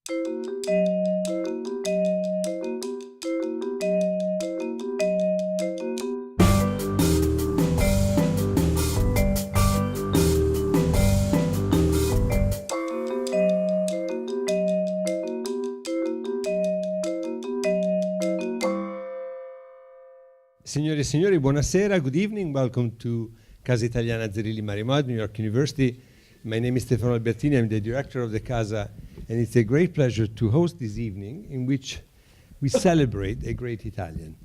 Signore e signori, buonasera, good evening. Welcome to Casa Italiana Zerilli-marimò at New York University. My name is Stefano Albertini, I'm the director of the Casa, and it's a great pleasure to host this evening in which we celebrate a great Italian,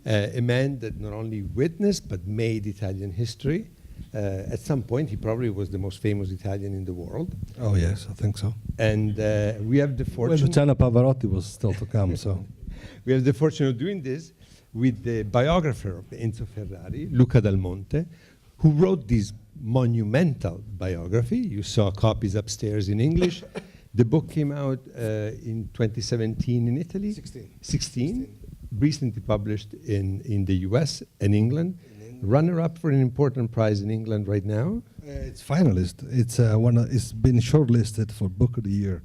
a man that not only witnessed but made Italian history. At some point, he probably was the most famous Italian in the world. Oh yes, I think so. And we have the fortune... Well, Luciano Pavarotti was still to come, so... We have the fortune of doing this with the biographer of Enzo Ferrari, Luca Dal Monte, who wrote this monumental biography. You saw copies upstairs in English. The book came out in 2017 in Italy. 16. Recently published in the US and England. Runner-up for an important prize in England right now. It's finalist. It's it's been shortlisted for Book of the Year.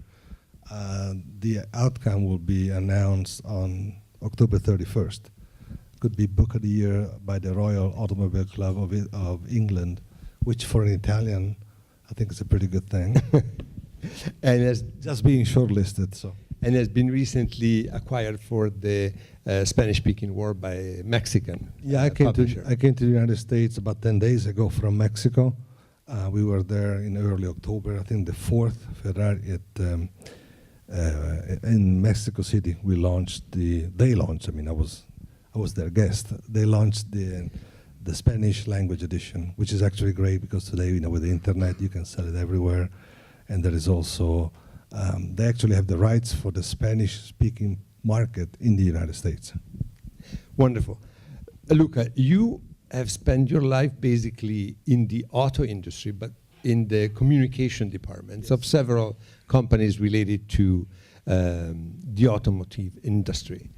The outcome will be announced on October 31st. Could be Book of the Year by the Royal Automobile Club of England, which for an Italian, I think is a pretty good thing. And has just being shortlisted, so. And has been recently acquired for the Spanish-speaking world by a Mexican publisher. I came to the United States about 10 days ago from Mexico. We were there in early October, I think the 4th Ferrari in Mexico City. They launched, I mean, I was their guest. They launched the Spanish language edition, which is actually great because today, you know, with the internet, you can sell it everywhere. And there is also, they actually have the rights for the Spanish-speaking market in the United States. Wonderful. Luca, you have spent your life basically in the auto industry, but in the communication departments of several companies related to the automotive industry.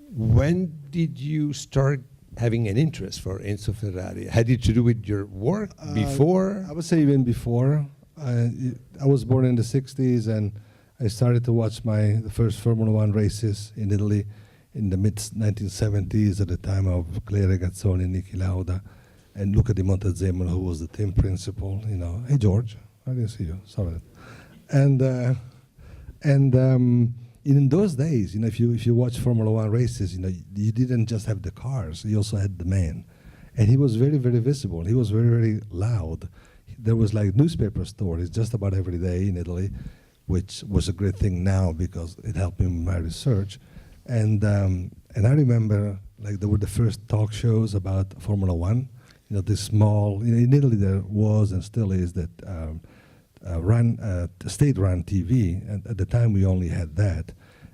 When did you start having an interest for Enzo Ferrari? Had it to do with your work before? I would say even before. I was born in the 60s and I started to watch the first Formula One races in Italy in the mid-1970s at the time of Claire Regazzoni, Niki Lauda, and Luca Di Montezemolo, who was the team principal. You know, hey George, I didn't see you. Sorry. And in those days, you know, if you watch Formula One races, you know, you didn't just have the cars; you also had the man, and he was very, very visible. He was very, very loud. There was like newspaper stories just about every day in Italy, which was a great thing now because it helped me in my research. And I remember like there were the first talk shows about Formula One. You know, this small, you know, in Italy there was and still is that state-run TV, and at the time we only had that.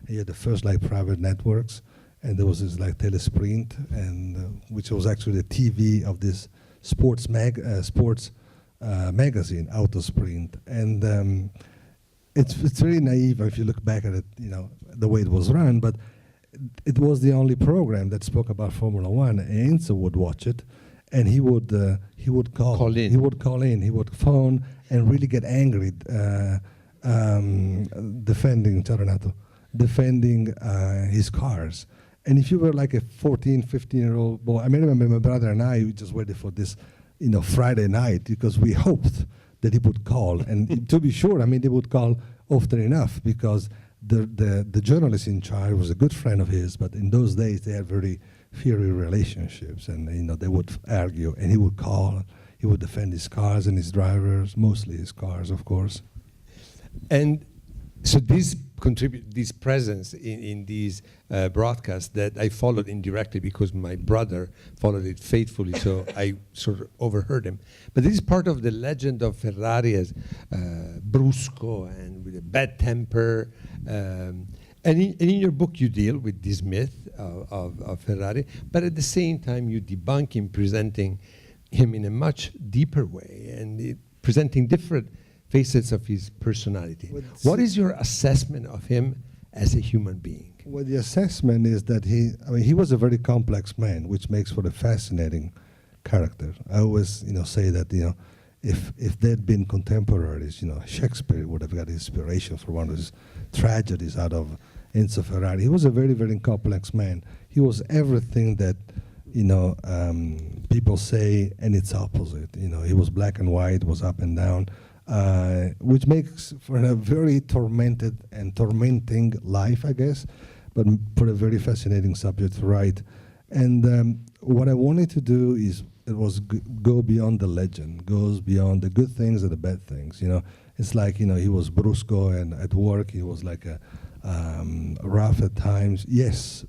You had the first like private networks, and there was this like Telesprint, and which was actually the TV of this sports magazine, Autosprint, and it's very naive if you look back at it, you know, the way it was run, but it was the only program that spoke about Formula One. And Enzo would watch it, and he would call in. He would call in. He would phone and really get angry, defending his cars. And if you were like a 14, 15-year-old boy, I remember my brother and I, we just waited for this, you know, Friday night because we hoped that he would call. And to be sure, I mean, they would call often enough because the journalist in charge was a good friend of his, but in those days they had very fiery relationships, and you know, they would argue, and he would call, he would defend his cars and his drivers, mostly his cars, of course. And so this presence in these broadcasts that I followed indirectly because my brother followed it faithfully, so I sort of overheard him. But this is part of the legend of Ferrari as brusco and with a bad temper. And in your book you deal with this myth of Ferrari, but at the same time you debunk him, presenting him in a much deeper way and presenting different facets of his personality. What is your assessment of him as a human being? Well, the assessment is that he was a very complex man, which makes for a fascinating character. I always, you know, say that, you know, if they'd been contemporaries, Shakespeare would have got inspiration for one of his tragedies out of Enzo Ferrari. He was a very, very complex man. He was everything that, people say, and it's opposite. He was black and white, was up and down, which makes for a very tormented and tormenting life, I guess, but for a very fascinating subject to write. And what I wanted to do go beyond the legend, goes beyond the good things and the bad things. It's like, he was brusco, and at work he was like rough at times. Yes,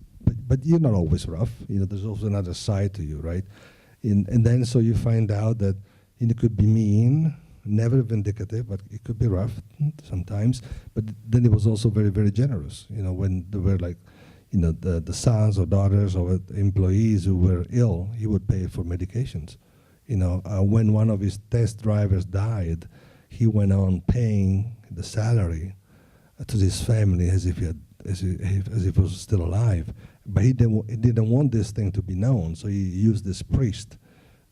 but you're not always rough. There's also another side to you, right? And then so you find out that it could be mean, never vindictive, but it could be rough sometimes. But then he was also very, very generous. When there were like, the sons or daughters or employees who were ill, he would pay for medications. When one of his test drivers died, he went on paying the salary to his family as if he was still alive. But he didn't want this thing to be known, so he used this priest,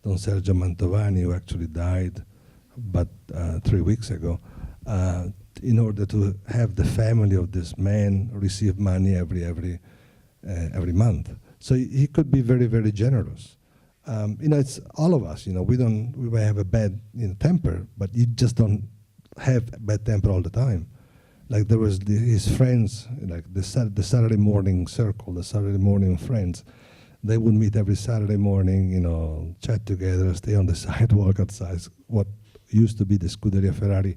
Don Sergio Mantovani, who actually died but 3 weeks ago, in order to have the family of this man receive money every month. So he could be very, very generous. It's all of us. We may have a bad temper, but you just don't have bad temper all the time. Like there was his friends, like the Saturday morning circle, the Saturday morning friends. They would meet every Saturday morning, chat together, stay on the sidewalk outside what used to be the Scuderia Ferrari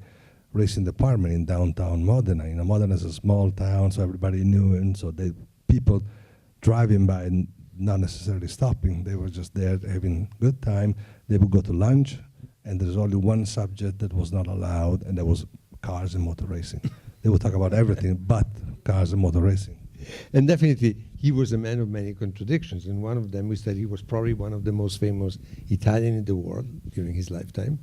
racing department in downtown Modena. Modena is a small town, so everybody knew, and so people driving by and not necessarily stopping. They were just there having good time. They would go to lunch, and there's only one subject that was not allowed, and that was cars and motor racing. They would talk about everything but cars and motor racing. And definitely, he was a man of many contradictions. And one of them is that he was probably one of the most famous Italian in the world during his lifetime.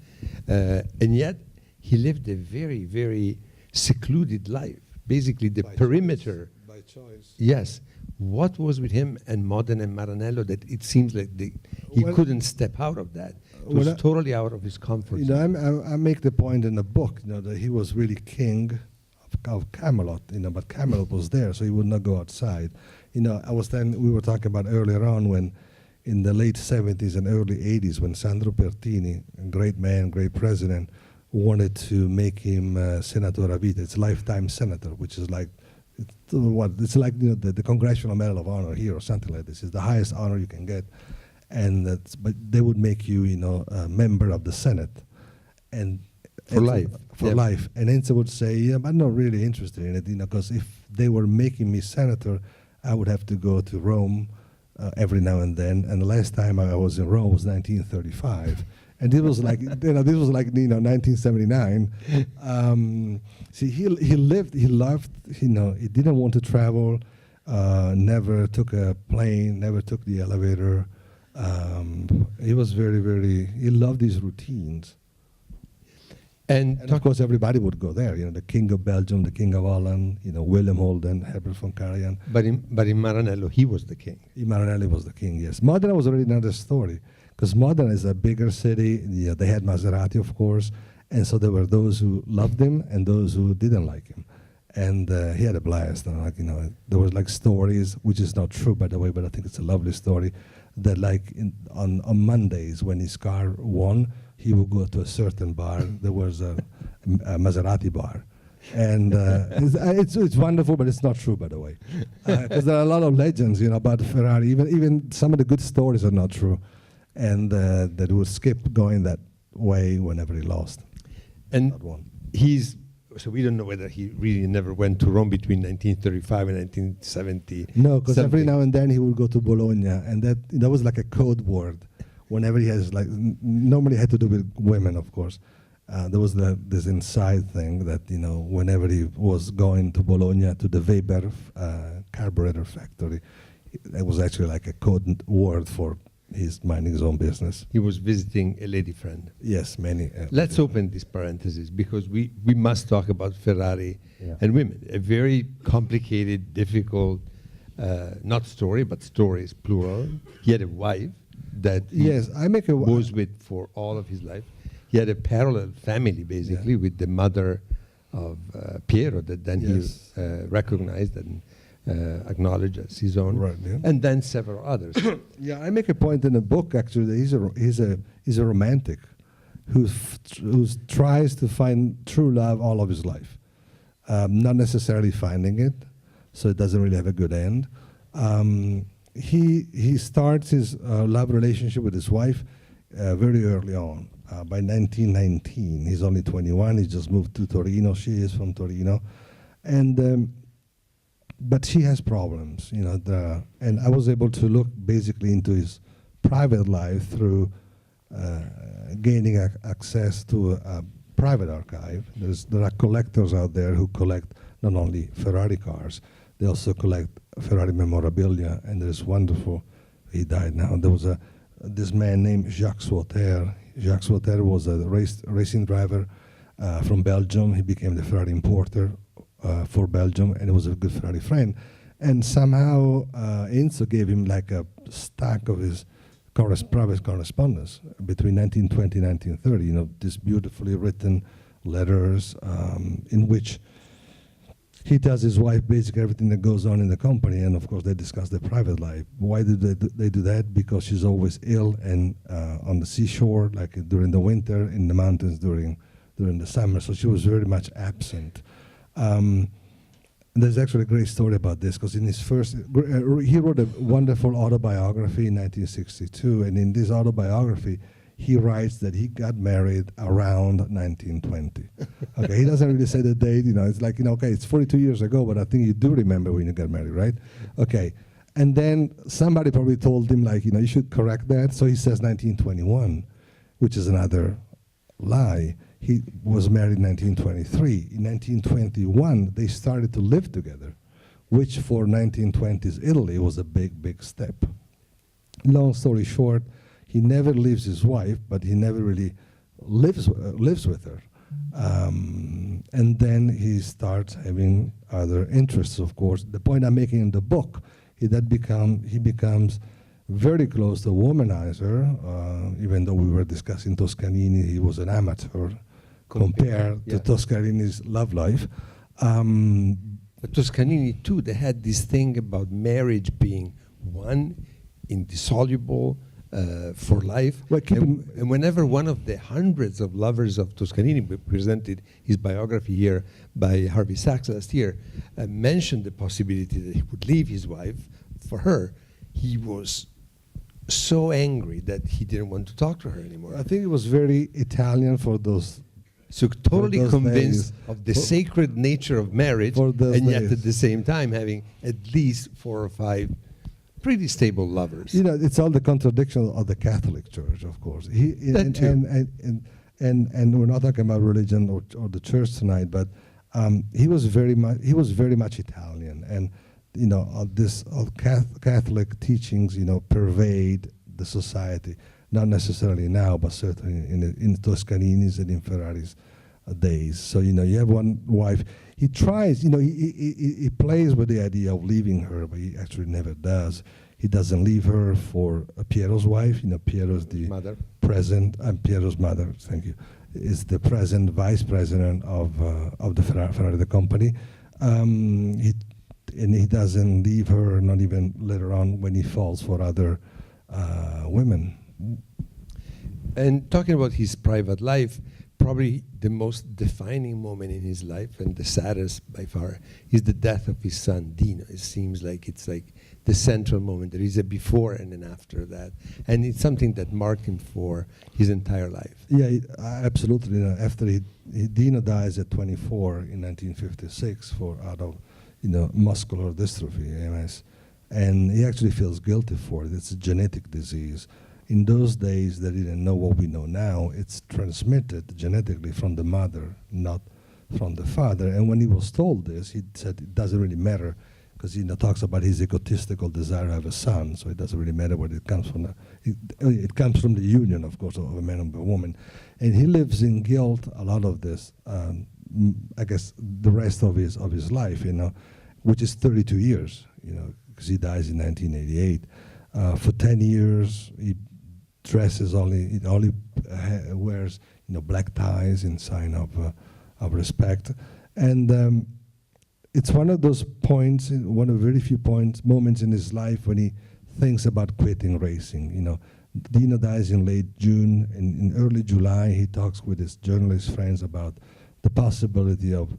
And yet, he lived a very, very secluded life. Basically, the perimeter. By choice. Yes. What was with him and Modena and Maranello that it seems like he couldn't step out of that? It was totally out of his comfort zone. I make the point in the book, that he was really king of Camelot, but Camelot was there, so he would not go outside. We were talking about earlier on when, in the late 70s and early 80s, when Sandro Pertini, a great man, great president, wanted to make him Senatore a vita. It's lifetime senator, which is like, it's like the Congressional Medal of Honor here or something like this. It's the highest honor you can get, but they would make you, a member of the Senate, and for life. For life. And Enzo would say, yeah, but I'm not really interested in it, because if they were making me senator, I would have to go to Rome every now and then. And the last time I was in Rome was 1935. And this was like, 1979. See, he loved, he didn't want to travel, never took a plane, never took the elevator. He was very, very, he loved these routines. And of course, everybody would go there. The King of Belgium, the King of Holland, Willem Holden, Herbert von Karajan. But in Maranello, he was the king. In Maranello was the king. Yes, Modena was already another story, because Modena is a bigger city. They had Maserati, of course, and so there were those who loved him and those who didn't like him. And he had a blast. And there was like stories, which is not true, by the way, but I think it's a lovely story, that like on Mondays when his car won, he would go to a certain bar. There was a Maserati bar. And it's wonderful, but it's not true, by the way. Because there are a lot of legends, about Ferrari. Even some of the good stories are not true. And that would skip going that way whenever he lost. And so we don't know whether he really never went to Rome between 1935 and 1970. No, because every now and then he would go to Bologna, and that was like a code word. Whenever he has normally had to do with women, of course. There was this inside thing that, whenever he was going to Bologna to the Weber carburetor factory, it was actually like a code word for his minding his own business. He was visiting a lady friend. Yes, many. Let's open this parenthesis, because we must talk about Ferrari and women. A very complicated, difficult, not story, but stories, plural. He had a wife that he was with for all of his life. he had a parallel family, basically, with the mother of Piero, that then he recognized and acknowledged as his own, Right, yeah. and then several others. Yeah, I make a point in the book actually that he's a romantic who tries to find true love all of his life, not necessarily finding it, so it doesn't really have a good end. He starts his love relationship with his wife very early on. By 1919, he's only 21. He just moved to Torino. She is from Torino, and but she has problems, you know. And I was able to look basically into his private life through gaining access to a private archive. There are collectors out there who collect not only Ferrari cars, they also collect Ferrari memorabilia, and there's wonderful. He died now. There was this man named Jacques Sauter. Jacques Sauter was a racing driver from Belgium. He became the Ferrari importer for Belgium, and he was a good Ferrari friend. And somehow Enzo gave him like a stack of his private correspondence between 1920 and 1930. You know, these beautifully written letters in which he tells his wife basically everything that goes on in the company, and of course they discuss their private life. Why did they do that? Because she's always ill and on the seashore, like during the winter, in the mountains during the summer. So she was very much absent. There's actually a great story about this, because in his first, he wrote a wonderful autobiography in 1962, and in this autobiography, he writes that he got married around 1920. Okay, he doesn't really say the date, you know, it's like, you know, okay, it's 42 years ago, but I think you do remember when you got married, right? Okay, and then somebody probably told him, like, you know, you should correct that, so he says 1921, which is another lie. He was married in 1923. In 1921, they started to live together, which for 1920s Italy was a big, big step. Long story short, he never leaves his wife, but he never really lives with her. And then he starts having other interests, of course. The point I'm making in the book is that he becomes very close to a womanizer, even though we were discussing Toscanini, he was an amateur compared to Toscanini's love life. But Toscanini, too, they had this thing about marriage being one, indissoluble, for life. Well, and whenever one of the hundreds of lovers of Toscanini presented his biography here by Harvey Sachs last year, mentioned the possibility that he would leave his wife for her, he was so angry that he didn't want to talk to her anymore. I think it was very Italian for those. So totally convinced days. of the sacred nature of marriage, and yet at the same time having at least 4 or 5 pretty stable lovers. You know, it's all the contradiction of the Catholic Church, of course. And we're not talking about religion or the church tonight, but he was very much Italian, and you know, Catholic teachings, you know, pervade the society. Not necessarily now, but certainly in Toscanini's and in Ferrari's days. So, you know, you have one wife. He tries, you know, he plays with the idea of leaving her, but he actually never does. He doesn't leave her for Piero's wife. You know, Piero's the mother. Present, Piero's mother, thank you, is the present vice president of the Ferrari, the company. He doesn't leave her, not even later on when he falls for other women. And talking about his private life, probably the most defining moment in his life, and the saddest by far, is the death of his son Dino. It seems like it's like the central moment. There is a before and an after that, and it's something that marked him for his entire life. Yeah, absolutely. You know, after Dino dies at 24 in 1956 out of muscular dystrophy (MS), and he actually feels guilty for it. It's a genetic disease. In those days, they didn't know what we know now. It's transmitted genetically from the mother, not from the father. And when he was told this, he said it doesn't really matter, because he talks about his egotistical desire to have a son, so it doesn't really matter where it comes from. It comes from the union, of course, of a man and a woman. And he lives in guilt a lot of this, I guess, the rest of his life, which is 32 years, because he dies in 1988. For 10 years, he dresses only wears black ties in sign of respect. And it's one of those points, one of very few moments in his life when he thinks about quitting racing. Dino dies in late June, and in early July he talks with his journalist friends about the possibility of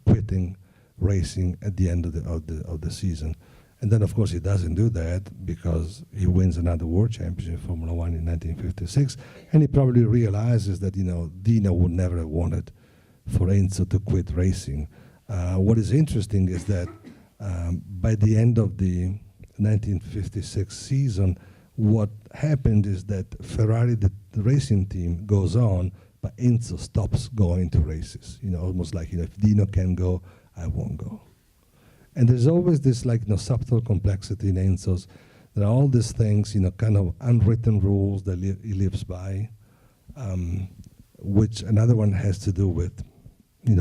quitting racing at the end of the season. And then, of course, he doesn't do that because he wins another world championship, Formula One, in 1956, and he probably realizes that Dino would never have wanted for Enzo to quit racing. What is interesting is that by the end of the 1956 season, what happened is that Ferrari, the racing team, goes on, but Enzo stops going to races. Almost like if Dino can go, I won't go. And there's always this subtle complexity in Enzo's. There are all these things, kind of unwritten rules that he lives by, which another one has to do with,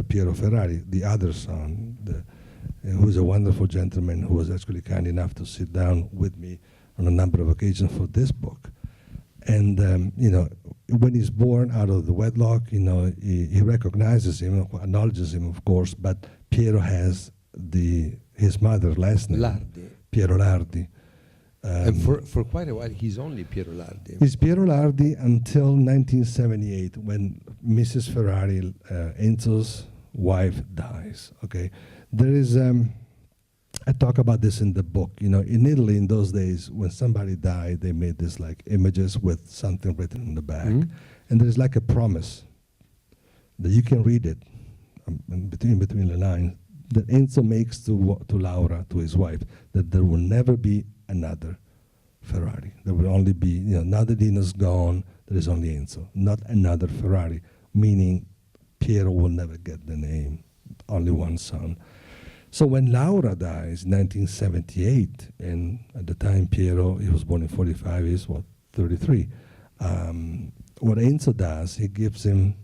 Piero Ferrari, the other son, who's a wonderful gentleman who was actually kind enough to sit down with me on a number of occasions for this book. And, when he's born out of the wedlock, he recognizes him, acknowledges him, of course, but Piero has his mother's last name, Lardi. Piero Lardi. And for quite a while, he's only Piero Lardi. He's Piero Lardi until 1978, when Mrs. Ferrari, Enzo's wife, dies. Okay, there is. I talk about this in the book. In Italy in those days, when somebody died, they made this images with something written in the back, and there's a promise that you can read it between the lines that Enzo makes to Laura, to his wife, that there will never be another Ferrari. There will only be, now that Dino's gone, there is only Enzo, not another Ferrari, meaning Piero will never get the name, only one son. So when Laura dies in 1978, and at the time Piero, he was born in 45, he's 33. What Enzo does, he gives him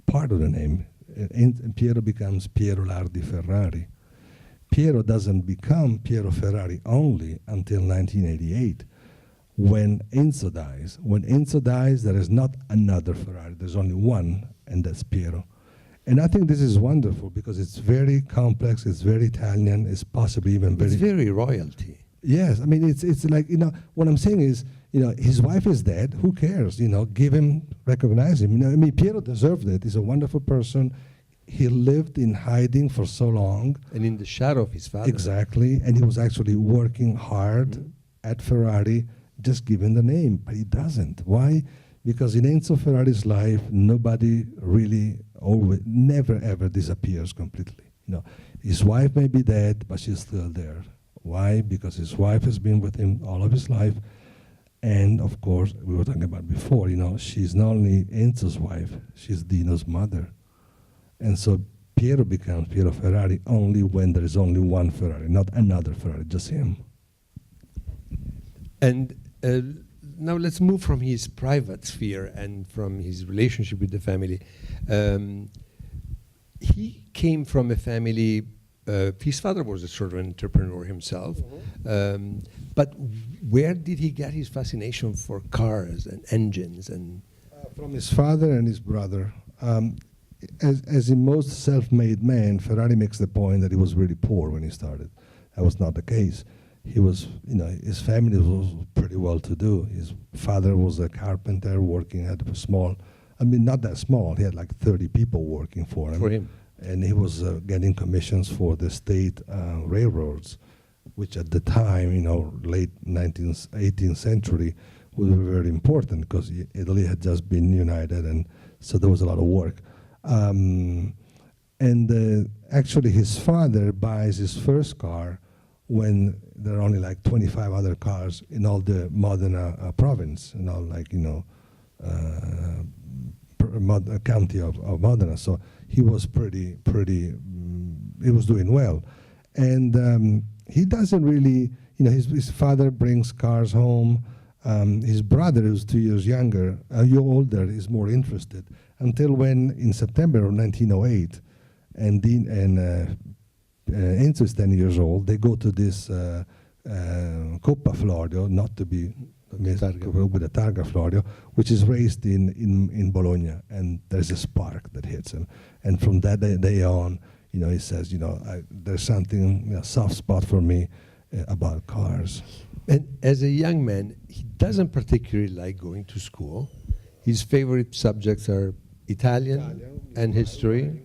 part of the name, and Piero becomes Piero Lardi Ferrari. Piero doesn't become Piero Ferrari only until 1988, when Enzo dies. When Enzo dies, there is not another Ferrari. There's only one, and that's Piero. And I think this is wonderful because it's very complex, it's very Italian, it's possibly even very... It's very royalty. Yes, I mean, it's like, what I'm saying is, his wife is dead, who cares? Give him, recognize him. Piero deserved it. He's a wonderful person. He lived in hiding for so long. And in the shadow of his father. Exactly, and he was actually working hard at Ferrari, just given the name, but he doesn't. Why? Because in Enzo Ferrari's life, nobody really, never ever disappears completely. His wife may be dead, but she's still there. Why? Because his wife has been with him all of his life. And of course, we were talking about before, she's not only Enzo's wife, she's Dino's mother. And so Piero becomes Piero Ferrari only when there is only one Ferrari, not another Ferrari, just him. And now let's move from his private sphere and from his relationship with the family. He came from a family, his father was a sort of an entrepreneur himself, but where did he get his fascination for cars and engines? And from his father and his brother. As in most self-made men, Ferrari makes the point that he was really poor when he started. That was not the case. He was, his family was pretty well-to-do. His father was a carpenter working at a small, not that small. He had 30 people working for him. And he was getting commissions for the state railroads, which at the time, late 18th century, were very important because Italy had just been united, and so there was a lot of work. Actually, his father buys his first car when there are only 25 other cars in all the Modena province, county of Modena. So he was pretty. He was doing well, and he doesn't really. His father brings cars home. His brother, who's 2 years younger, a year older, is more interested. Until when, in September of 1908, and Enzo is 10 years old, they go to this Coppa Florio, not to be with a Targa Florio, which is raced in Bologna, and there's a spark that hits him. And from that day on, he says, there's something, soft spot for me about cars. And as a young man, he doesn't particularly like going to school. His favorite subjects are Italian and history.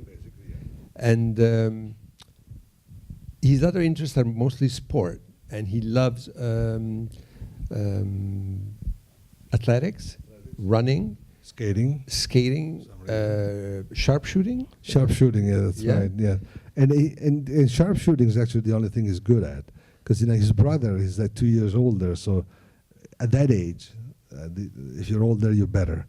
And his other interests are mostly sport. And he loves athletics, running, skating, sharpshooting. Sharpshooting, yeah, that's right. Yeah, and sharpshooting is actually the only thing he's good at, because his brother is like 2 years older. So at that age, if you're older, you're better.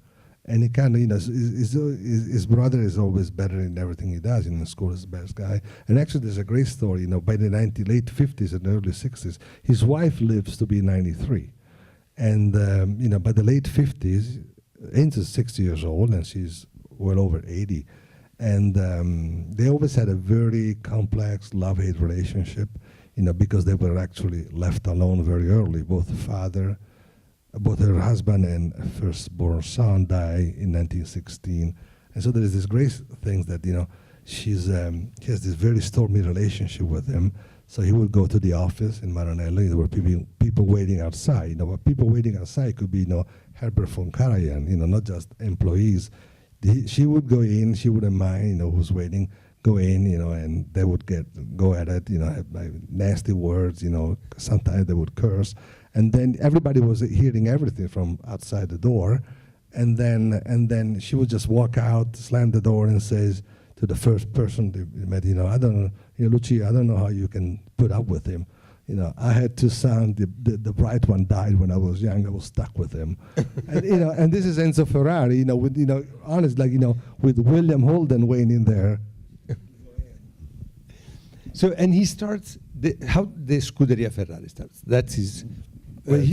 And he kind of, his brother is always better in everything he does. In school, is the best guy. And actually, there's a great story. By the late 50s and early 60s, his wife lives to be 93. And, by the late 50s, Enzo's 60 years old, and she's well over 80. And they always had a very complex love-hate relationship, because they were actually left alone very early. Both her husband and firstborn son died in 1916. And so there is this great thing that, she has this very stormy relationship with him. So he would go to the office in Maranello. There were people waiting outside. But people waiting outside could be, Herbert von Karajan, not just employees. She would go in, she wouldn't mind, who's waiting, go in, and they would go at it, have nasty words, sometimes they would curse. And then everybody was hearing everything from outside the door. And then she would just walk out, slam the door, and says to the first person they met, I don't know, Lucia, I don't know how you can put up with him. I had two sons. The bright one died when I was young. I was stuck with him. And and this is Enzo Ferrari. With honestly, with William Holden weighing in there. So, and he starts how the Scuderia Ferrari starts. That's his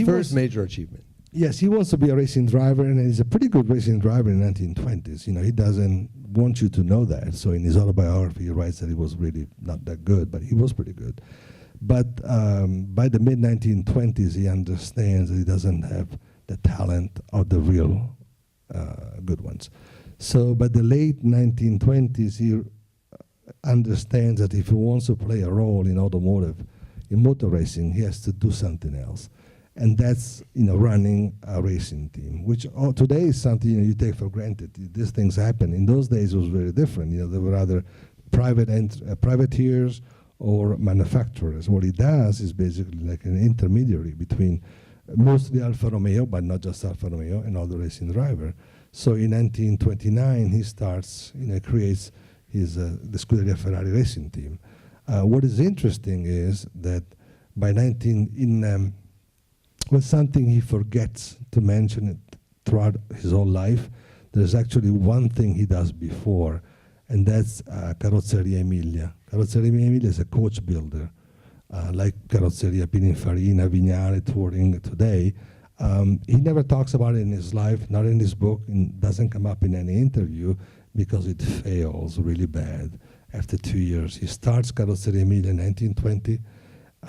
first major achievement. Yes, he wants to be a racing driver, and he's a pretty good racing driver in the 1920s. He doesn't want you to know that. So in his autobiography, he writes that he was really not that good, but he was pretty good. But by the mid-1920s, he understands that he doesn't have the talent of the real good ones. So by the late 1920s, he understands that if he wants to play a role in motor racing, he has to do something else. And that's, running a racing team, which today is something you take for granted. These things happen. In those days, it was very different. There were either privateers or manufacturers. What he does is basically like an intermediary between mostly Alfa Romeo, but not just Alfa Romeo, and other racing driver. So in 1929, he starts, creates the Scuderia Ferrari racing team. What is interesting is that by something he forgets to mention it throughout his whole life. There's actually one thing he does before, and that's Carrozzeria Emilia. Carrozzeria Emilia is a coach builder, like Carrozzeria Pininfarina, Vignale, touring today. He never talks about it in his life, not in his book, and doesn't come up in any interview because it fails really bad. After 2 years, he starts Carrozzeria Emilia in 1920,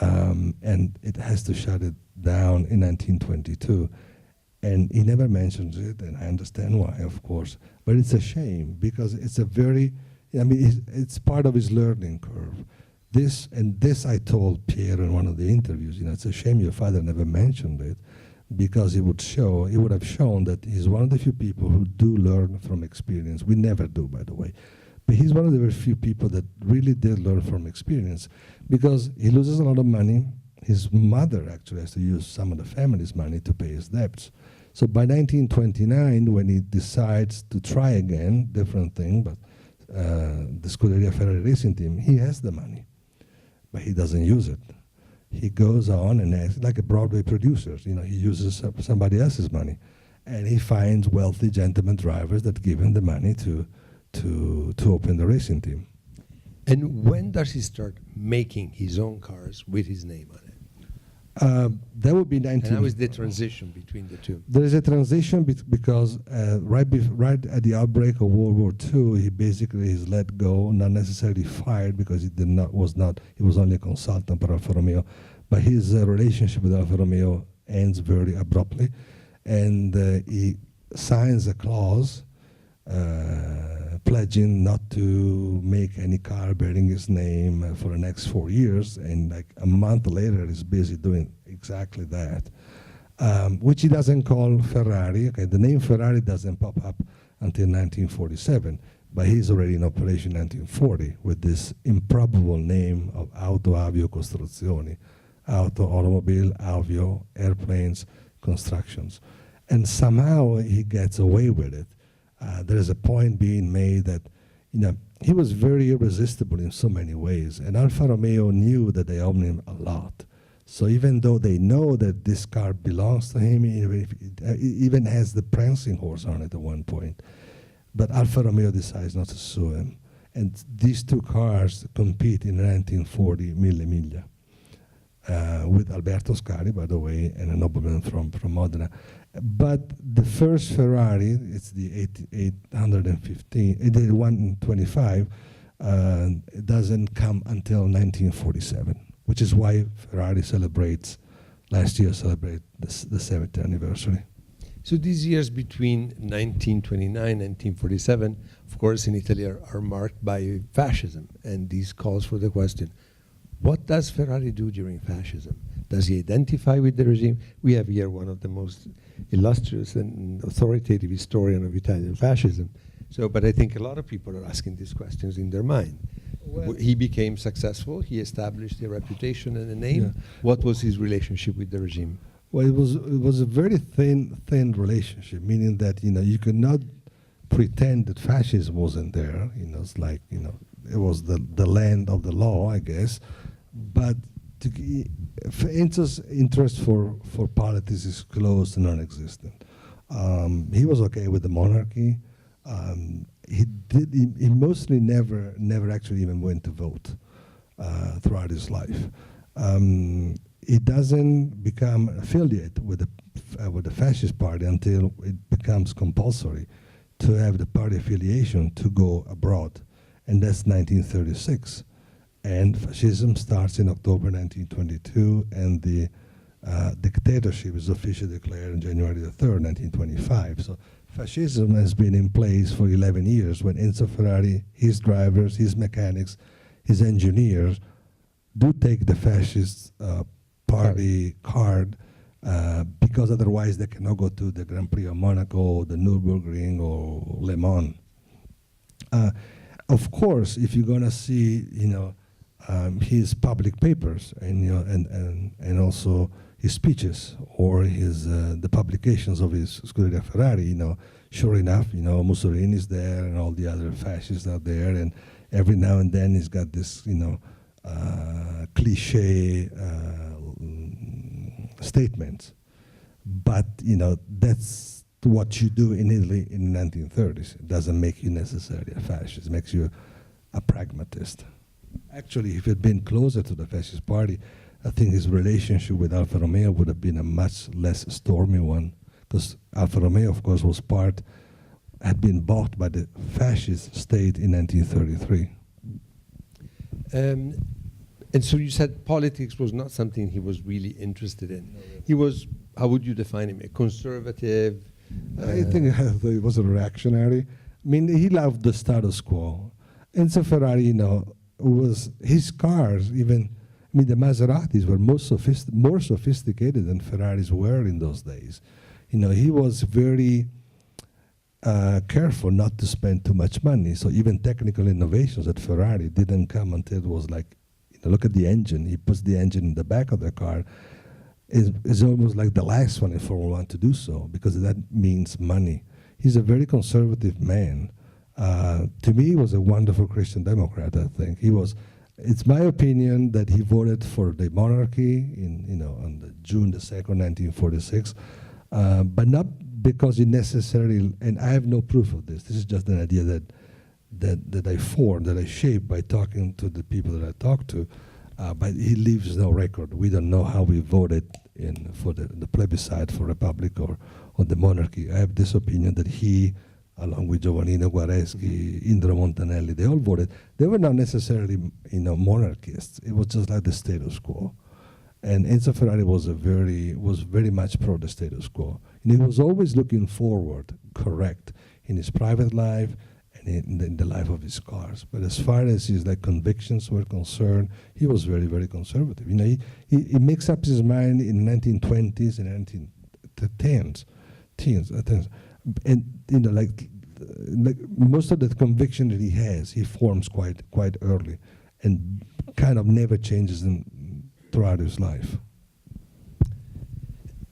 and it has to shut it down in 1922. And he never mentions it, and I understand why, of course. But it's a shame, because it's it's part of his learning curve. This I told Pierre in one of the interviews, it's a shame your father never mentioned it, because he would have shown that he's one of the few people who do learn from experience. We never do, by the way. But he's one of the very few people that really did learn from experience, because he loses a lot of money. His mother actually has to use some of the family's money to pay his debts. So by 1929, when he decides to try again, different thing, but the Scuderia Ferrari racing team, he has the money, but he doesn't use it. He goes on and acts like a Broadway producer. He uses somebody else's money, and he finds wealthy gentleman drivers that give him the money to open the racing team. And when does he start making his own cars with his name on it? That would be 19. And how is the transition between the two? There is a transition because right at the outbreak of World War II, he basically is let go, not necessarily fired because he was only a consultant for Alfa Romeo, but his relationship with Alfa Romeo ends very abruptly, and he signs a clause pledging not to make any car bearing his name for the next 4 years, and like a month later he's busy doing exactly that, which he doesn't call Ferrari. Okay, the name Ferrari doesn't pop up until 1947, but he's already in operation in 1940 with this improbable name of Auto Avio Costruzioni, Auto, automobile, avio, airplanes, constructions. And somehow he gets away with it. There is a point being made that, he was very irresistible in so many ways, and Alfa Romeo knew that they owned him a lot. So even though they know that this car belongs to him, it even has the prancing horse on it at one point, but Alfa Romeo decides not to sue him. And these two cars compete in 1940 Mille Miglia with Alberto Scari, by the way, and a nobleman from Modena. But the first Ferrari, it's the 815, the 125, it doesn't come until 1947, which is why Ferrari last year celebrated the 70th anniversary. So these years between 1929 and 1947, of course, in Italy are marked by fascism, and these calls for the question, what does Ferrari do during fascism? Does he identify with the regime? We have here one of the most illustrious and authoritative historian of Italian fascism. So, but I think a lot of people are asking these questions in their mind. Well, He became successful. He established a reputation and a name. Yeah. What was his relationship with the regime? Well, it was a very thin relationship, meaning that you could not pretend that fascism wasn't there. It's like it was the land of the law, I guess. But Enzo's interest for politics is close to non-existent. He was okay with the monarchy. He mostly never actually even went to vote throughout his life. He doesn't become affiliated with the fascist party until it becomes compulsory to have the party affiliation to go abroad, and that's 1936. And fascism starts in October 1922, and the dictatorship is officially declared on January the 3rd, 1925. So fascism has been in place for 11 years when Enzo Ferrari, his drivers, his mechanics, his engineers do take the fascist party card because otherwise they cannot go to the Grand Prix of Monaco, the Nürburgring, or Le Mans. Of course, if you're gonna see, his public papers and also his speeches or his the publications of his Scuderia Ferrari, sure enough, Mussolini's there and all the other fascists are there, and every now and then he's got this, cliche statements. But that's what you do in Italy in the 1930s. It doesn't make you necessarily a fascist. It makes you a pragmatist. Actually, if he had been closer to the fascist party, I think his relationship with Alfa Romeo would have been a much less stormy one, because Alfa Romeo, of course, had been bought by the fascist state in 1933. And so you said politics was not something he was really interested in. He was, how would you define him, a conservative? I think he was a reactionary. I mean, he loved the status quo. Enzo Ferrari, was his cars, the Maseratis were more sophisticated than Ferraris were in those days. He was very careful not to spend too much money. So even technical innovations at Ferrari didn't come until it was like, look at the engine. He puts the engine in the back of the car. It's almost like the last one in Formula One to do so, because that means money. He's a very conservative man. To me, he was a wonderful Christian Democrat, I think. It's my opinion that he voted for the monarchy on June the 2nd, 1946, but not because he necessarily, and I have no proof of this is just an idea that I formed, that I shaped by talking to the people that I talked to, but he leaves no record. We don't know how we voted for the plebiscite for Republic or the monarchy. I have this opinion that he, along with Giovannino Guareschi, Indro Montanelli, they all voted. They were not necessarily monarchists. It was just like the status quo. And Enzo Ferrari was very much pro the status quo. And he was always looking forward, correct, in his private life and in the life of his cars. But as far as his convictions were concerned, he was very, very conservative. He makes up his mind in 1920s and 1910s, and like most of the conviction that he has, he forms quite early, and kind of never changes throughout his life.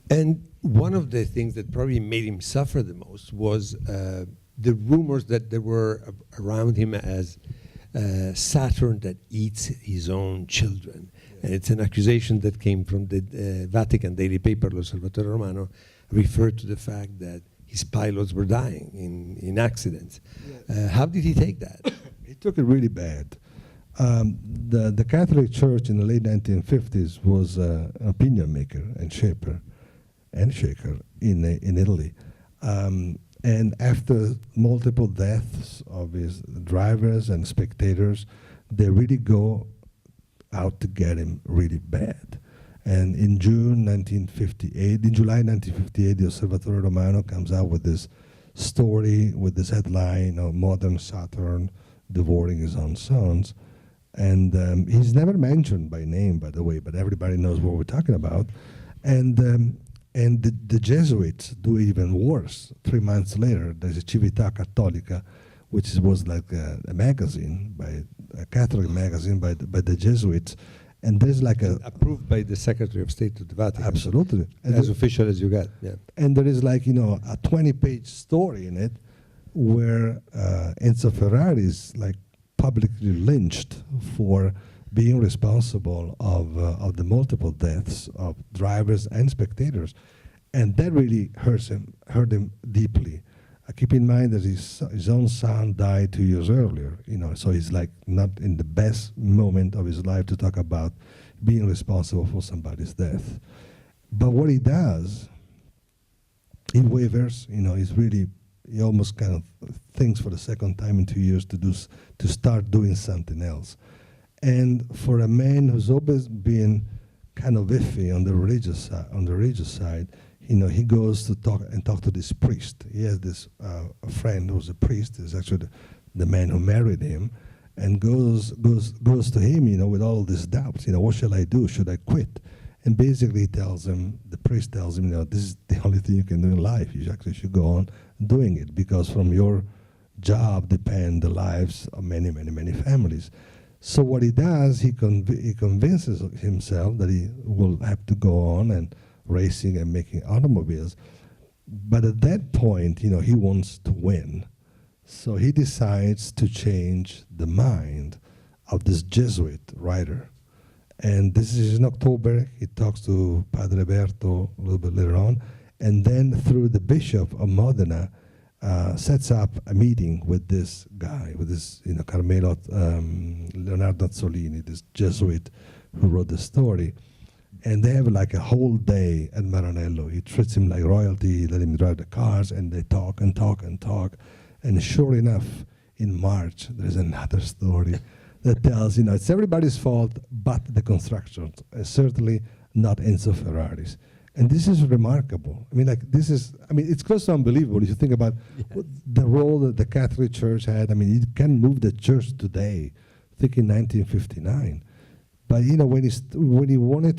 And one of the things that probably made him suffer the most was the rumors that there were around him as Saturn that eats his own children. Yeah. And it's an accusation that came from the Vatican daily paper, L'Osservatore Romano, referred to the fact that his pilots were dying in accidents. Yeah. How did he take that? He took it really bad. The Catholic Church in the late 1950s was an opinion maker and shaker in Italy. And after multiple deaths of his drivers and spectators, they really go out to get him really bad. And in July 1958, the Osservatore Romano comes out with this story, with this headline of Modern Saturn devouring his own sons. And he's never mentioned by name, by the way, but everybody knows what we're talking about. And the Jesuits do even worse. 3 months later, there's a Civiltà Cattolica, which was like a magazine, a Catholic magazine by the Jesuits. And there's like approved by the Secretary of State of the Vatican. Absolutely. As official as you get, yeah. And there is a 20-page story in it where Enzo Ferrari is publicly lynched for being responsible of the multiple deaths of drivers and spectators, and that really hurt him deeply. Keep in mind that his own son died 2 years earlier, so he's not in the best moment of his life to talk about being responsible for somebody's death. But what he does, he wavers. He almost kind of thinks for the second time in 2 years to start doing something else. And for a man who's always been kind of iffy on the religious side, he goes to talk to this priest. He has this a friend who's a priest. Is actually the man who married him, and goes to him, with all these doubts. What shall I do? Should I quit? And basically, the priest tells him, this is the only thing you can do in life. You actually should go on doing it, because from your job depend the lives of many, many, many families. So what he does, he convinces himself that he will have to go on and racing and making automobiles. But at that point, he wants to win. So he decides to change the mind of this Jesuit writer. And this is in October. He talks to Padre Berto a little bit later on. And then through the Bishop of Modena, sets up a meeting with this guy, with this, Carmelo Leonardo Azzolini, this Jesuit who wrote the story. And they have a whole day at Maranello. He treats him like royalty, let him drive the cars, and they talk and talk and talk. And sure enough, in March, there's another story that tells, it's everybody's fault but the construction, certainly not Enzo Ferrari's. And this is remarkable. It's close to unbelievable if you think about the role that the Catholic Church had. You can move the church today, think in 1959. But when he wanted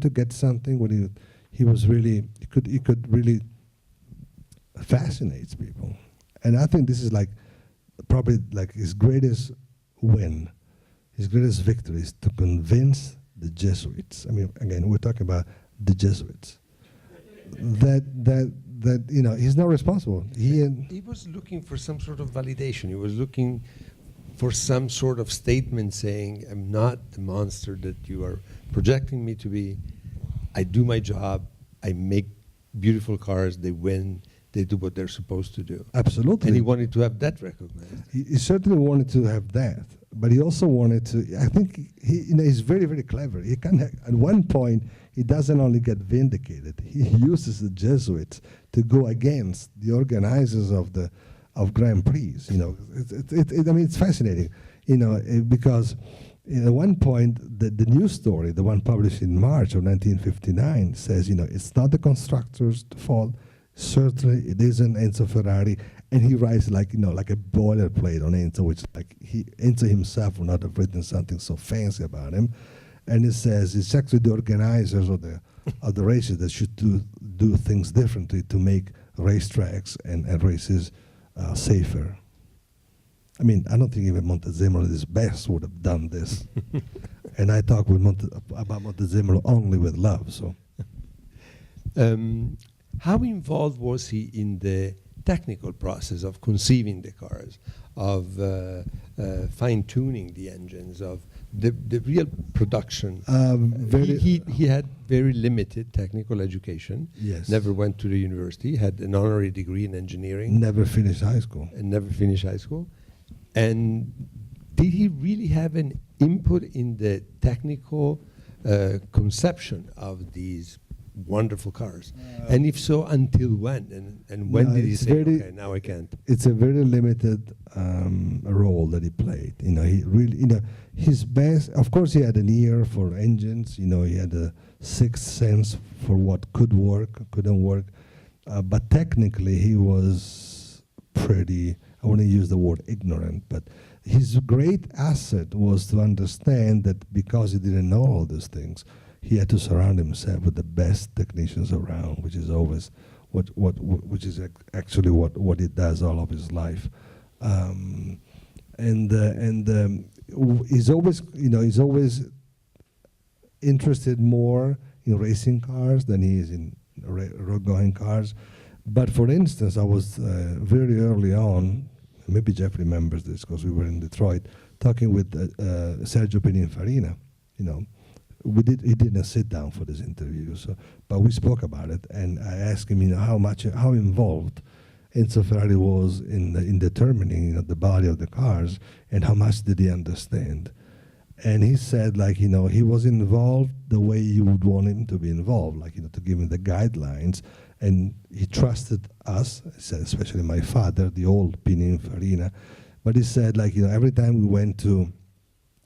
to get something, he could really fascinate people. And I think this is probably his greatest win, his greatest victory is to convince the Jesuits. Again, we're talking about the Jesuits. That he's not responsible. He was looking for some sort of validation. He was looking for some sort of statement saying, I'm not the monster that you are projecting me to be. I do my job. I make beautiful cars. They win. They do what they're supposed to do. Absolutely. And he wanted to have that recognized. He certainly wanted to have that, but he also wanted to. I think he's very, very clever. He can. At one point, he doesn't only get vindicated. He uses the Jesuits to go against the organizers of Grand Prix. It's fascinating. Because At one point, the news story, the one published in March of 1959, says, it's not the constructor's fault. Certainly, it isn't Enzo Ferrari, and he writes like a boilerplate on Enzo, which Enzo himself would not have written something so fancy about him. And it says it's actually the organizers of the races that should do things differently to make racetracks and races safer. I mean, I don't think even Montezemolo at his best would have done this. And I talk about Montezemolo only with love. So, how involved was he in the technical process of conceiving the cars, of fine-tuning the engines, of the real production? He had very limited technical education. Yes. Never went to the university. Had an honorary degree in engineering. Never finished high school. And did he really have an input in the technical conception of these wonderful cars? And if so, until when? And when did he say, okay, now I can't? It's a very limited role that he played. He really, his best, of course, he had an ear for engines. He had a sixth sense for what could work, couldn't work. But technically, he was pretty, I want to use the word ignorant, but his great asset was to understand that because he didn't know all these things, he had to surround himself with the best technicians around, which is always actually what he does all of his life. He's always interested more in racing cars than he is in road-going cars. But for instance, I was very early on, maybe Jeff remembers this because we were in Detroit, talking with Sergio Pininfarina. He didn't sit down for this interview, but we spoke about it, and I asked him, how involved Enzo Ferrari was in determining the body of the cars, and how much did he understand. And he said, he was involved the way you would want him to be involved, to give him the guidelines. And he trusted us, especially my father, the old Pininfarina. But he said, every time we went to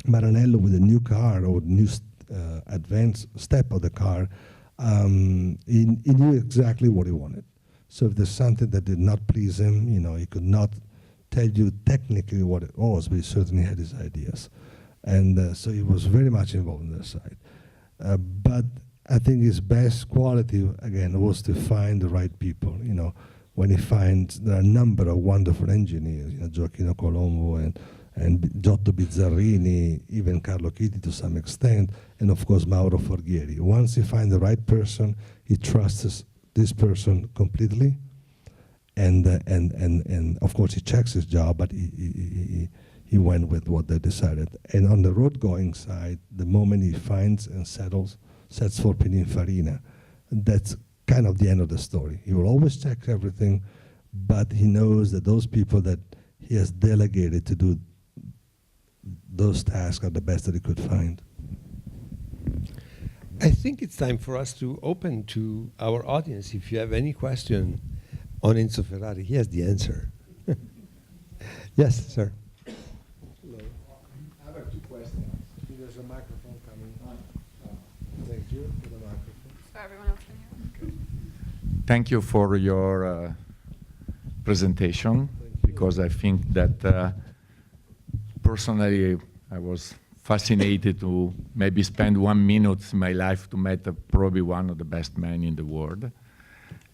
Maranello with a new car or new advanced step of the car, he knew exactly what he wanted. So if there's something that did not please him, he could not tell you technically what it was, but he certainly had his ideas. And so he was very much involved in that side. But I think his best quality, again, was to find the right people. When he finds there are a number of wonderful engineers, Gioacchino Colombo and Giotto Bizzarini, even Carlo Chitti to some extent, and of course Mauro Forghieri. Once he finds the right person, he trusts this person completely, and of course he checks his job, but he went with what they decided. And on the road-going side, the moment he finds and sets for Pininfarina, that's kind of the end of the story. He will always check everything, but he knows that those people that he has delegated to do those tasks are the best that he could find. I think it's time for us to open to our audience. If you have any question on Enzo Ferrari, he has the answer. Yes, sir. Hello. I have 2 questions. There's a microphone coming on. Thank you for the microphone. So everyone else can hear. Thank you for your presentation, because I think that personally I was fascinated to maybe spend 1 minute in my life to meet probably one of the best men in the world.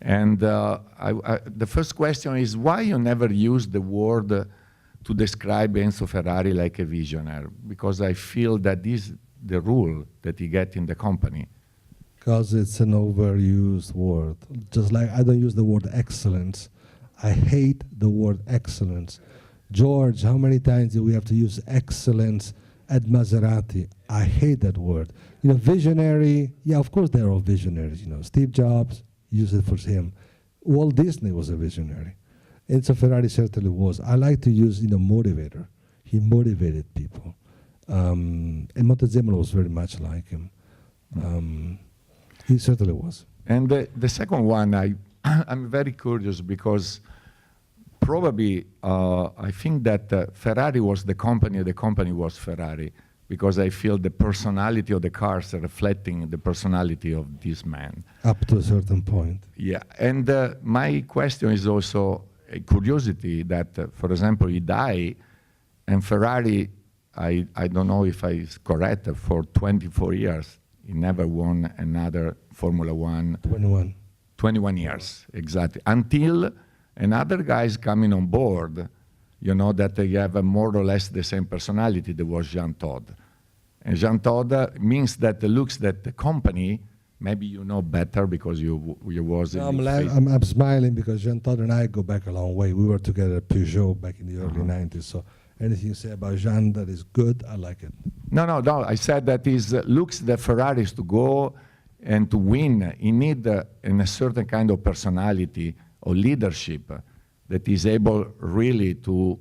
And the first question is, why you never use the word to describe Enzo Ferrari like a visionary? Because I feel that this is the rule that he gets in the company. Because it's an overused word. Just like I don't use the word excellence. I hate the word excellence. George, how many times do we have to use excellence at Maserati? I hate that word. Visionary, yeah, of course they're all visionaries. Steve Jobs used it for him. Walt Disney was a visionary. Enzo Ferrari certainly was. I like to use, motivator. He motivated people. And Montezemolo was very much like him. He certainly was. And the second one, I'm very curious because probably I think that Ferrari was the company was Ferrari. because I feel the personality of the cars are reflecting the personality of this man. Up to a certain point. Yeah, and my question is also a curiosity that, for example, he died, and Ferrari, I don't know if it's correct, for 24 years, he never won another Formula One. 21. 21 years, exactly. Until another guy is coming on board, you know, that they have a more or less the same personality. There was Jean Todt. And Jean Todt means that looks that the company, maybe you know better because you was in the I'm smiling because Jean Todt and I go back a long way. We were together at Peugeot back in the early 90s. So anything you say about Jean that is good, I like it. No. I said that is looks the Ferraris to go and to win. He need a certain kind of personality or leadership that is able really to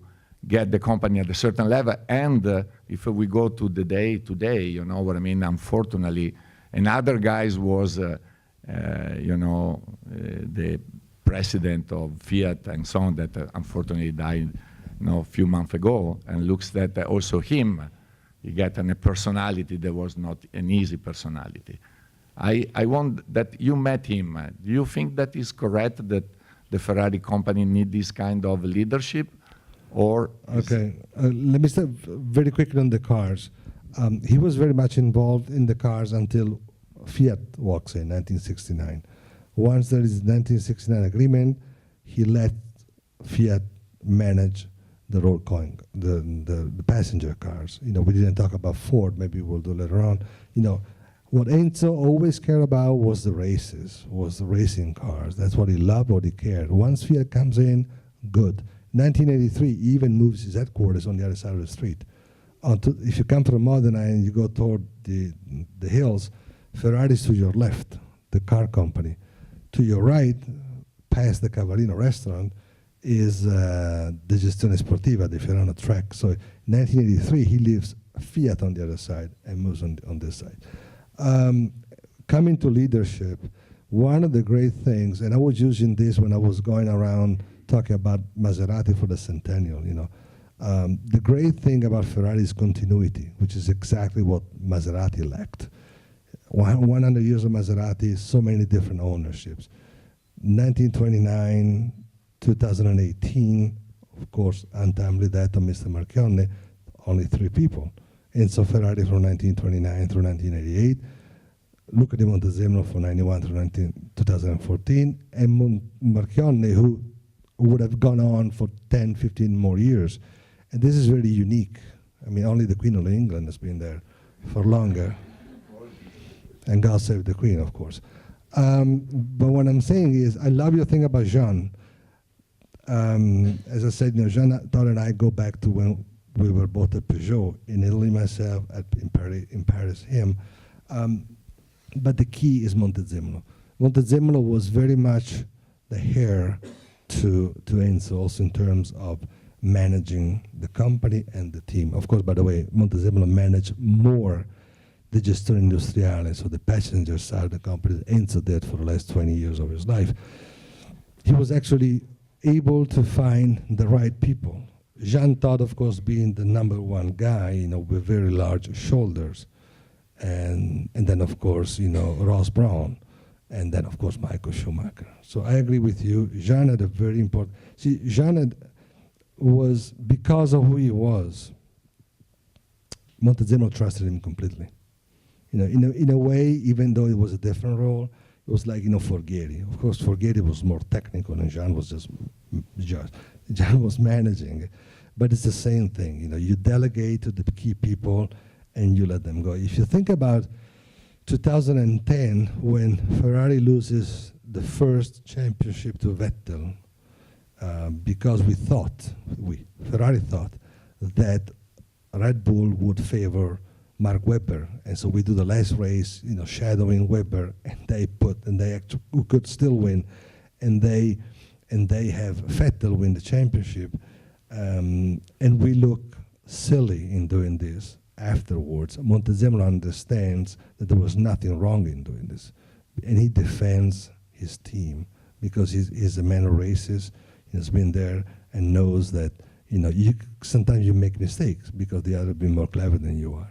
get the company at a certain level. And if we go to the day today, you know what I mean, unfortunately, another guy was, the president of Fiat and so on that unfortunately died a few months ago, and looks that also him, he got a personality that was not an easy personality. I want that you met him. Do you think that is correct that the Ferrari company need this kind of leadership? Or okay, let me start very quickly on the cars. He was very much involved in the cars until Fiat walks in 1969. Once there is 1969 agreement, he let Fiat manage the road going, the passenger cars. You know, we didn't talk about Ford. Maybe we'll do later on. You know, what Enzo always cared about was the races, was the racing cars. That's what he loved, what he cared. Once Fiat comes in, good. 1983, he even moves his headquarters on the other side of the street. If you come from Modena and you go toward the hills, Ferrari's to your left, the car company. To your right, past the Cavallino restaurant, is the Gestione Sportiva, the Ferrano track. So in 1983, he leaves Fiat on the other side and moves on this side. Coming to leadership, one of the great things, and I was using this when I was going around talking about Maserati for the centennial, you know. The great thing about Ferrari is continuity, which is exactly what Maserati lacked. 100 years of Maserati, so many different ownerships. 1929, 2018, of course, untimely death of Mr. Marchionne, only 3 people. Enzo Ferrari from 1929 through 1988, Luca di Montezemolo from 91 through 2014, and Marchionne, who would have gone on for 10, 15 more years. And this is very unique. I mean, only the Queen of England has been there for longer. And God save the Queen, of course. But what I'm saying is, I love your thing about Jean. As I said, you know, Jean Todt and I go back to when we were both at Peugeot, in Italy myself, in Paris him. But the key is Montezemolo. Montezemolo was very much the heir to Enzo, also in terms of managing the company and the team. Of course, by the way, Montezemolo managed more the gestione industriale, so the passenger side of the company, that Enzo did for the last 20 years of his life. He was actually able to find the right people. Jean Todt, of course, being the #1 guy, you know, with very large shoulders. And then, of course, you know, Ross Brown. And then, of course, Michael Schumacher. So I agree with you. Jean had a very important... See, Jean was, because of who he was, Montezemolo trusted him completely. You know, in a way, even though it was a different role, it was like, you know, Forghieri. Of course, Forghieri was more technical, and Jean was just Jean was managing. But it's the same thing. You know, you delegate to the key people, and you let them go. If you think about 2010, when Ferrari loses the first championship to Vettel, because Ferrari thought that Red Bull would favor Mark Webber, and so we do the last race, you know, shadowing Webber, and they actually could still win, and they have Vettel win the championship, and we look silly in doing this. Afterwards, Montezemolo understands that there was nothing wrong in doing this, and he defends his team because he's a man of races. He has been there and knows that, you know, sometimes you make mistakes because the other have been more clever than you are.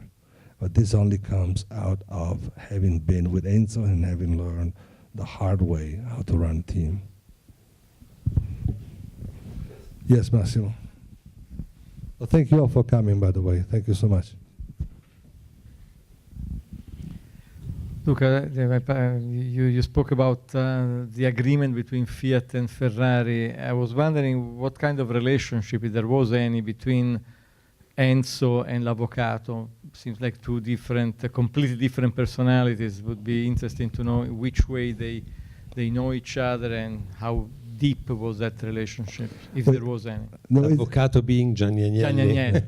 But this only comes out of having been with Enzo and having learned the hard way how to run a team. Yes, Massimo. Well, thank you all for coming, by the way. Thank you so much. Luca, you spoke about the agreement between Fiat and Ferrari. I was wondering what kind of relationship, if there was any, between Enzo and L'Avvocato. Seems like two different, completely different personalities. Would be interesting to know which way they know each other and how deep was that relationship, if there was any. No, L'Avvocato being Gianni Agnelli.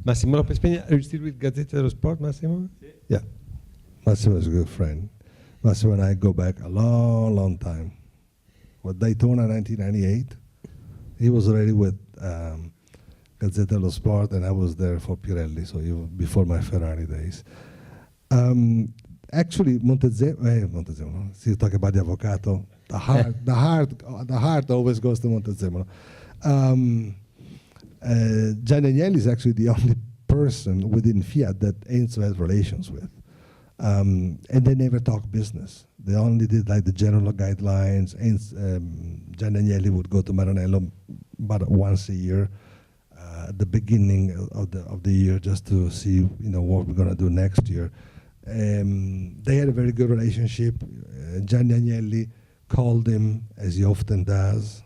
Massimo Lopez Peña, are you still with Gazzetta dello Sport, Massimo? Yeah. Massimo is a good friend. Massimo and I go back a long, long time. With Daytona 1998, he was already with Gazzetta dello Sport, and I was there for Pirelli, so before my Ferrari days. Actually, Montezemolo. So you talk about the Avvocato. The heart always goes to Montezemolo. Gianni Agnelli is actually the only person within Fiat that Enzo has relations with. And they never talk business. They only did like the general guidelines. Gianni Agnelli would go to Maranello about once a year at the beginning of the year just to see what we're going to do next year. They had a very good relationship. Gianni Agnelli called him, as he often does,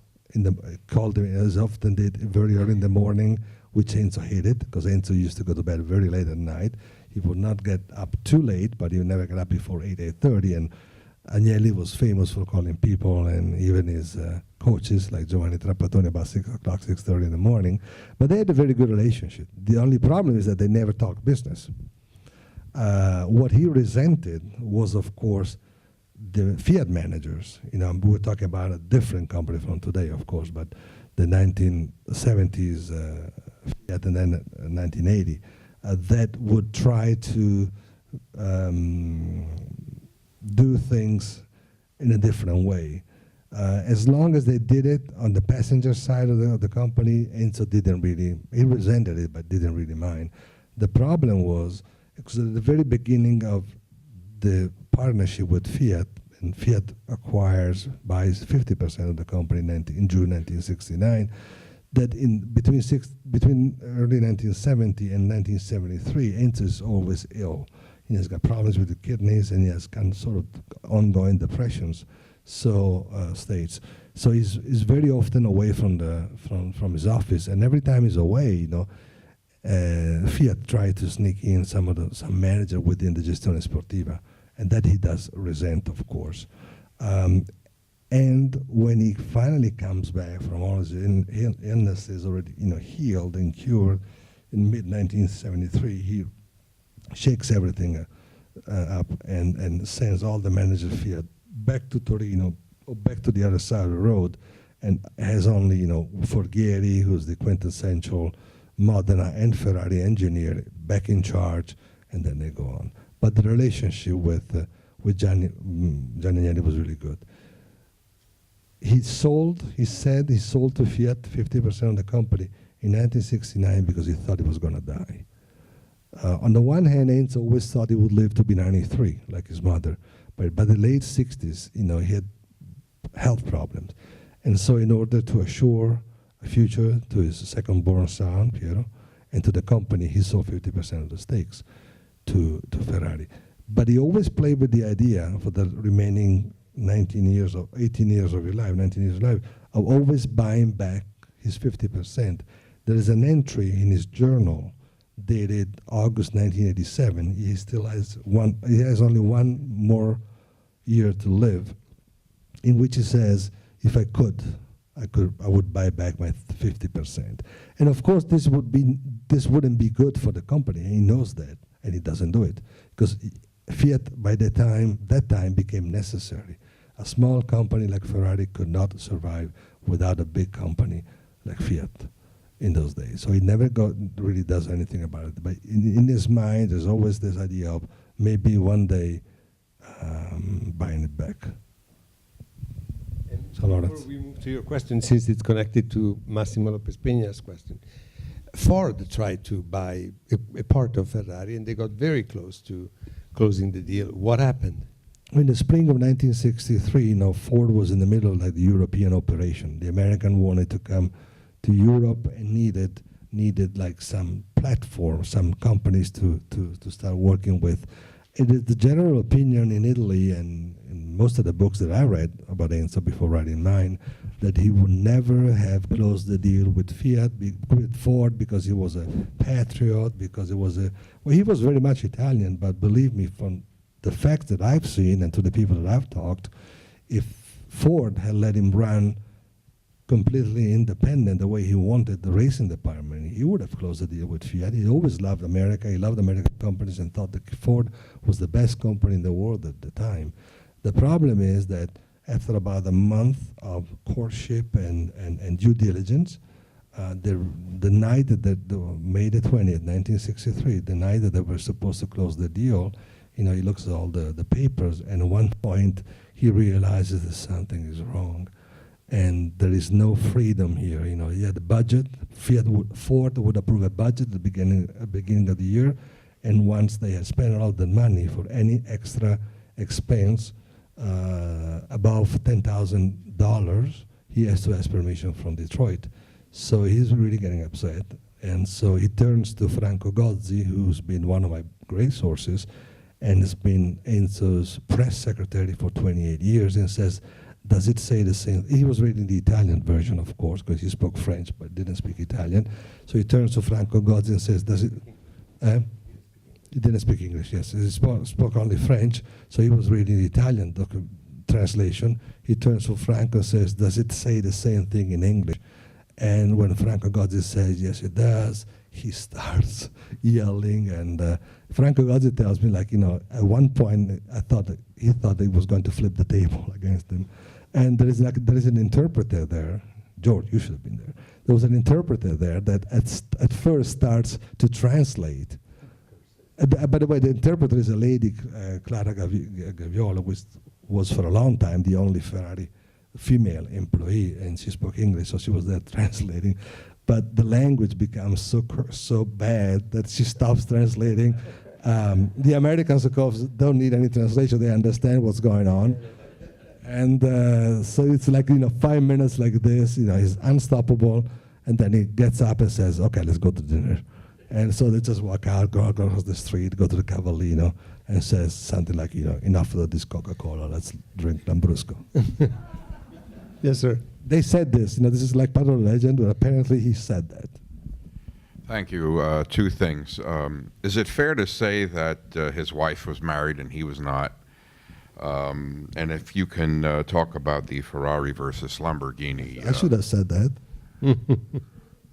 called him as often did very early in the morning, which Enzo hated, because Enzo used to go to bed very late at night. He would not get up too late, but he would never get up before 8:30. And Agnelli was famous for calling people, and even his coaches, like Giovanni Trapattoni, about 6 o'clock, 6:30 in the morning. But they had a very good relationship. The only problem is that they never talked business. What he resented was, of course, the Fiat managers. We were talking about a different company from today, of course, but the 1970s Fiat and then 1980 that would try to do things in a different way. As long as they did it on the passenger side of the company, Enzo he resented it, but didn't really mind. The problem was, because at the very beginning of the partnership with Fiat, and Fiat buys 50% of the company in June 1969, that between early 1970 and 1973, Enzo is always ill. He has got problems with the kidneys, and he has kind of sort of ongoing depressions, states. So he's very often away from his office, and every time he's away, Fiat tried to sneak in some manager within the Gestione Sportiva, and that he does resent, of course. And when he finally comes back from all his illnesses already healed and cured in mid-1973, he shakes everything up and sends all the managers of Fiat back to Torino, or back to the other side of the road, and has only Forghieri, who's the quintessential Modena and Ferrari engineer, back in charge, and then they go on. But the relationship with Gianni Agnelli was really good. He said he sold to Fiat 50% of the company in 1969 because he thought he was going to die. On the one hand, Enzo always thought he would live to be 93, like his mother. But by the late 60s, he had health problems. And so in order to assure a future to his second-born son, Piero, and to the company, he sold 50% of the stakes to Ferrari. But he always played with the idea for the remaining 18 years of his life, of always buying back his 50%. There is an entry in his journal dated August 1987. He still has only one more year to live, in which he says, if I would buy back my 50%. And of course, this wouldn't be good for the company, and he knows that, and he doesn't do it, because Fiat by that time became necessary. A small company like Ferrari could not survive without a big company like Fiat in those days. So he never really does anything about it. But in his mind, there's always this idea of maybe one day buying it back. Before we move to your question, since it's connected to Massimo Lopez Peña's question, Ford tried to buy a part of Ferrari, and they got very close to closing the deal. What happened? In the spring of 1963, Ford was in the middle of the European operation. The American wanted to come to Europe and needed like some platform, some companies to start working with. It is the general opinion in Italy and in most of the books that I read about Enzo before writing mine, that he would never have closed the deal with with Ford, because he was a patriot, because he was he was very much Italian, but believe me, from the facts that I've seen and to the people that I've talked, if Ford had let him run completely independent the way he wanted the racing department, he would have closed the deal with Fiat. He always loved America. He loved American companies and thought that Ford was the best company in the world at the time. The problem is that after about a month of courtship and due diligence, the night that May the 20th, 1963, the night that they were supposed to close the deal, he looks at all the papers, and at one point he realizes that something is wrong. And there is no freedom here. He had a budget. Ford would approve a budget at the beginning of the year, and once they had spent all the money for any extra expense above $10,000, he has to ask permission from Detroit. So he's really getting upset, and so he turns to Franco Gozzi, who's been one of my great sources, and has been Enzo's press secretary for 28 years, and says, does it say the same? He was reading the Italian version, of course, because he spoke French but didn't speak Italian. So he turns to Franco Gozzi and says, does it? He didn't speak English, yes. He spoke only French, so he was reading the Italian translation. He turns to Franco and says, does it say the same thing in English? And when Franco Gozzi says, yes, it does, he starts yelling. And Franco Gozzi tells me, at one point, he thought he was going to flip the table against him. And there is an interpreter there. George, you should have been there. There was an interpreter there that at first starts to translate. By the way, the interpreter is a lady, Clara Gaviola, which was for a long time the only Ferrari female employee, and she spoke English, so she was there translating. But the language becomes so bad that she stops translating. The Americans, of course, don't need any translation. They understand what's going on. And so it's 5 minutes like this, he's unstoppable. And then he gets up and says, okay, let's go to dinner. And so they just walk out, go across the street, go to the Cavallino, and says something like, enough of this Coca-Cola, let's drink Lambrusco. Yes, sir. They said this, this is like part of the legend, but apparently he said that. Thank you. Two things. Is it fair to say that his wife was married and he was not? And if you can talk about the Ferrari versus Lamborghini. I should have said that.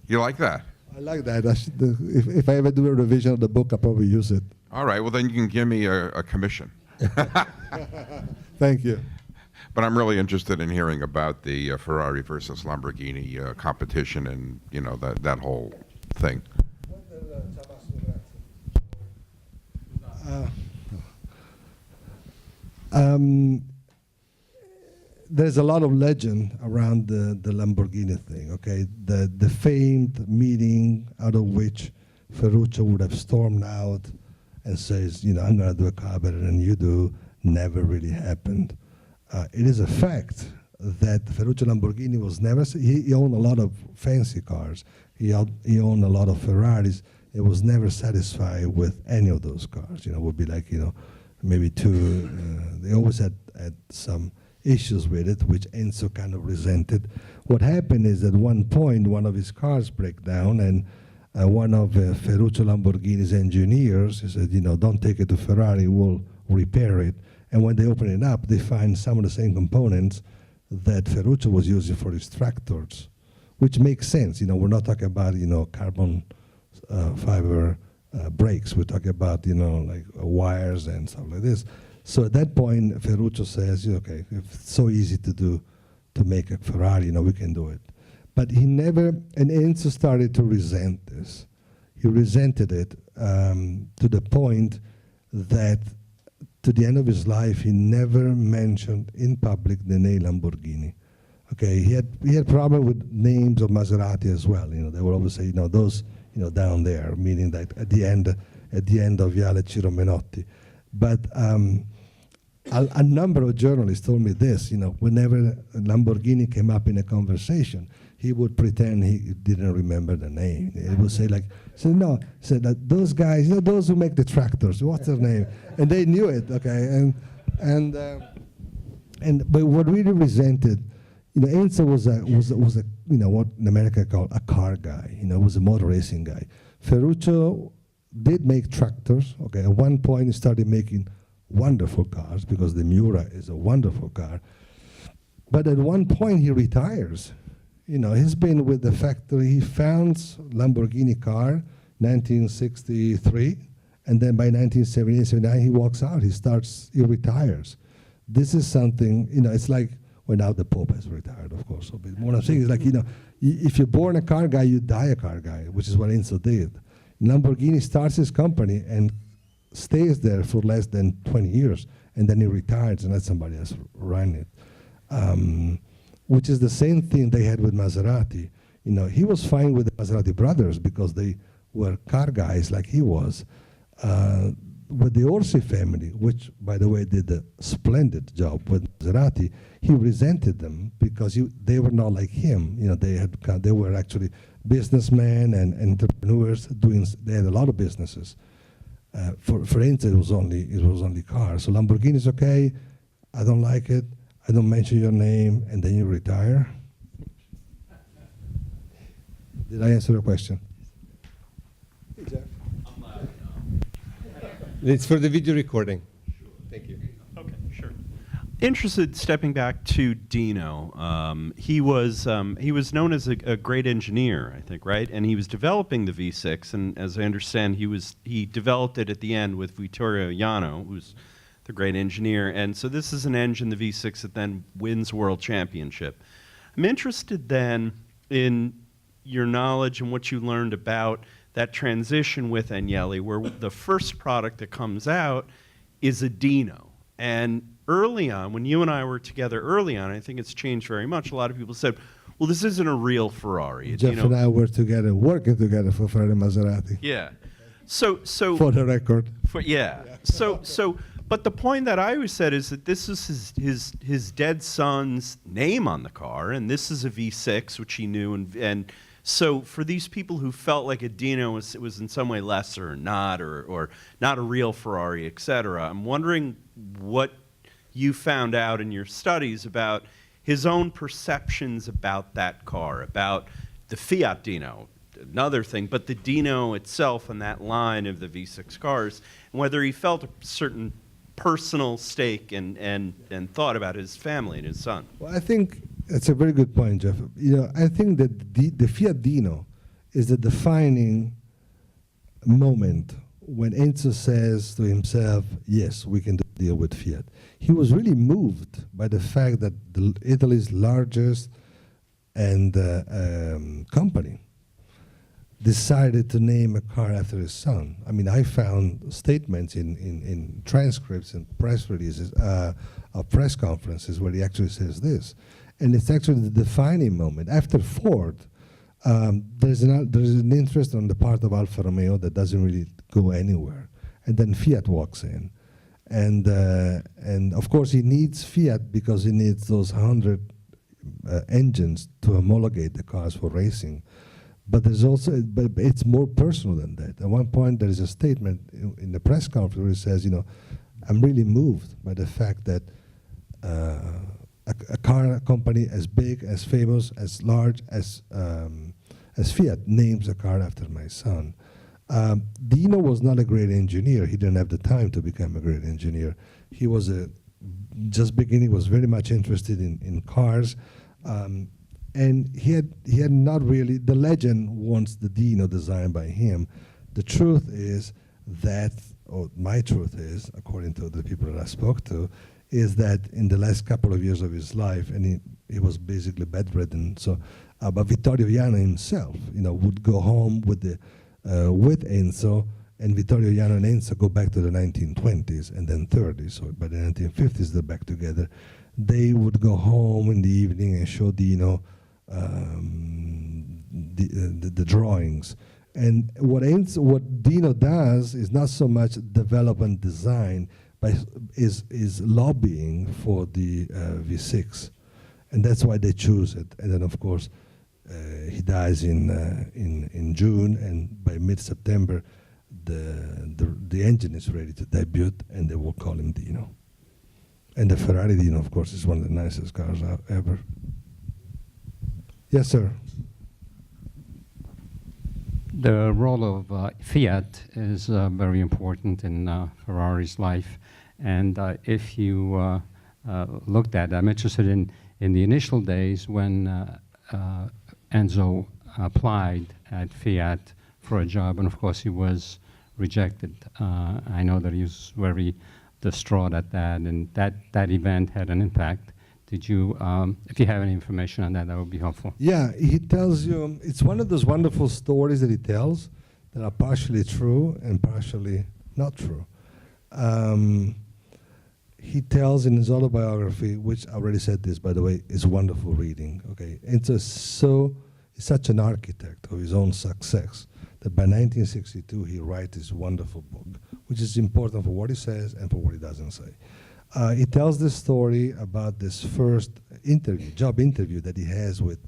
You like that? I like that. If I ever do a revision of the book, I'll probably use it. All right. Well, then you can give me a commission. Thank you. But I'm really interested in hearing about the Ferrari versus Lamborghini competition and, that whole thing. There's a lot of legend around the Lamborghini thing, okay? The famed meeting out of which Ferruccio would have stormed out and says, I'm going to do a car better than you do, never really happened. It is a fact that Ferruccio Lamborghini was never, he owned a lot of fancy cars. He owned a lot of Ferraris. He was never satisfied with any of those cars. Would be maybe two. They always had some issues with it, which Enzo kind of resented. What happened is at one point, one of his cars broke down, and one of Ferruccio Lamborghini's engineers, he said, don't take it to Ferrari, we'll repair it. And when they open it up, they find some of the same components that Ferruccio was using for his tractors, which makes sense. We're not talking about, carbon fiber brakes. We're talking about, wires and stuff like this. So at that point, Ferruccio says, okay, if it's so easy to make a Ferrari, we can do it. But he never, and Enzo started to resent this. He resented it to the point that to the end of his life, he never mentioned in public the name Lamborghini. Okay, he had problem with names of Maserati as well. They would always say, those down there, meaning that at the end of Viale Ciro Menotti. But a number of journalists told me this, whenever Lamborghini came up in a conversation, he would pretend he didn't remember the name. He would say those guys, those who make the tractors, what's their name? And they knew it, okay? But what really resented, Enzo was a what in America called a car guy. Was a motor racing guy. Ferruccio did make tractors. Okay, at one point he started making wonderful cars because the Miura is a wonderful car. But at one point he retires. He's been with the factory. He founds Lamborghini car, 1963, and then by 1978, 79 he walks out. He retires. This is something. It's like. Well, now the Pope has retired, of course. So, but what I'm saying is if you're born a car guy, you die a car guy, which is what Enzo did. Lamborghini starts his company and stays there for less than 20 years, and then he retires and lets somebody else run it, which is the same thing they had with Maserati. He was fine with the Maserati brothers because they were car guys like he was. With the Orsi family, which, by the way, did a splendid job with Maserati, he resented them because they were not like him. They were actually businessmen and entrepreneurs they had a lot of businesses. For Enzo, it was only cars. So Lamborghini is okay. I don't like it. I don't mention your name, and then you retire. Did I answer your question? Hey, Jeff. It's for the video recording. Sure. Thank you. Okay, sure. Interested, stepping back to Dino. He was known as a great engineer, I think, right? And he was developing the V6, and as I understand, he developed it at the end with Vittorio Jano, who's the great engineer. And so this is an engine, the V6, that then wins World Championship. I'm interested then in your knowledge and what you learned about that transition with Agnelli, where the first product that comes out is a Dino. And early on, when you and I were together early on, I think it's changed very much. A lot of people said, well, this isn't a real Ferrari. Jeff and I were together, working together for Ferrari and Maserati. Yeah. So for the record. Yeah. But the point that I always said is that this is his dead son's name on the car, and this is a V6, which he knew, and so for these people who felt like a Dino was in some way lesser or not a real Ferrari, et cetera, I'm wondering what you found out in your studies about his own perceptions about that car, about the Fiat Dino, another thing, but the Dino itself and that line of the V6 cars, and whether he felt a certain personal stake and thought about his family and his son. Well, I think that's a very good point, Jeff. I think that the Fiat Dino is the defining moment when Enzo says to himself, yes, we can do a deal with Fiat. He was really moved by the fact that Italy's largest company decided to name a car after his son. I mean, I found statements in transcripts and press releases, of press conferences where he actually says this. And it's actually the defining moment. After Ford, there's an interest on the part of Alfa Romeo that doesn't really go anywhere. And then Fiat walks in. And of course he needs Fiat because he needs those 100 engines to homologate the cars for racing. But there's also, but it's more personal than that. At one point there is a statement in the press conference where he says, I'm really moved by the fact that a car company as big, as famous, as large as Fiat names a car after my son. Dino was not a great engineer. He didn't have the time to become a great engineer. He was just beginning, was very much interested in cars. And he had not really, the legend wants the Dino designed by him. The truth is that, or my truth is, according to the people that I spoke to, is that in the last couple of years of his life, and he was basically bedridden, so, but Vittorio Jano himself, would go home with Enzo, and Vittorio Jano and Enzo go back to the 1920s and then 30s, so by the 1950s they're back together. They would go home in the evening and show Dino the drawings, And what Dino does is not so much development design, but is lobbying for the V6, and that's why they choose it. And then of course he dies in June, and by mid-September the engine is ready to debut, and they will call him Dino. And the Ferrari Dino, of course, is one of the nicest cars ever. Yes, sir. The role of Fiat is very important in Ferrari's life. And if you looked at, I'm interested in the initial days when Enzo applied at Fiat for a job, and of course he was rejected. I know that he was very distraught at that, and that event had an impact. Did you, if you have any information on that, that would be helpful. Yeah, he tells you, it's one of those wonderful stories that he tells that are partially true and partially not true. He tells in his autobiography, which I already said this, by the way, is wonderful reading. Okay, he's such an architect of his own success that by 1962 he writes this wonderful book, which is important for what he says and for what he doesn't say. He tells this story about this first job interview that he has with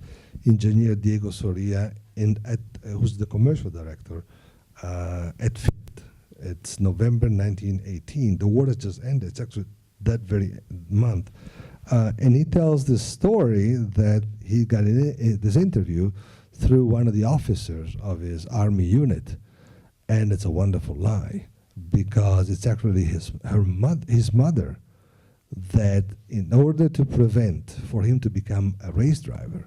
engineer Diego Soria, who's the commercial director at Fiat. It's November 1918. The war has just ended. It's actually that very month. And he tells this story that he got this interview through one of the officers of his army unit. And it's a wonderful lie, because it's actually his mother that, in order to prevent for him to become a racing driver,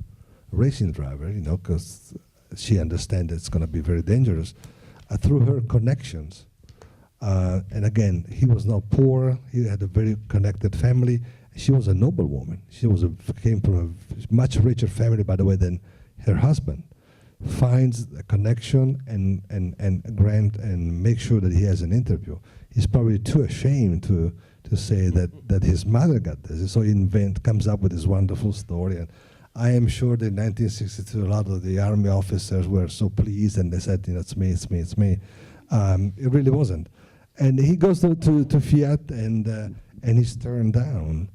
because she understands it's going to be very dangerous, through her connections. And again, he was not poor. He had a very connected family. She was a noblewoman. She came from a much richer family, by the way, than her husband. Finds a connection and grant and make sure that he has an interview. He's probably too ashamed to say that his mother got this. So he comes up with this wonderful story. And I am sure that in 1962, a lot of the army officers were so pleased, and they said, it's me, it's me, it's me. It really wasn't. And he goes to Fiat, and he's turned down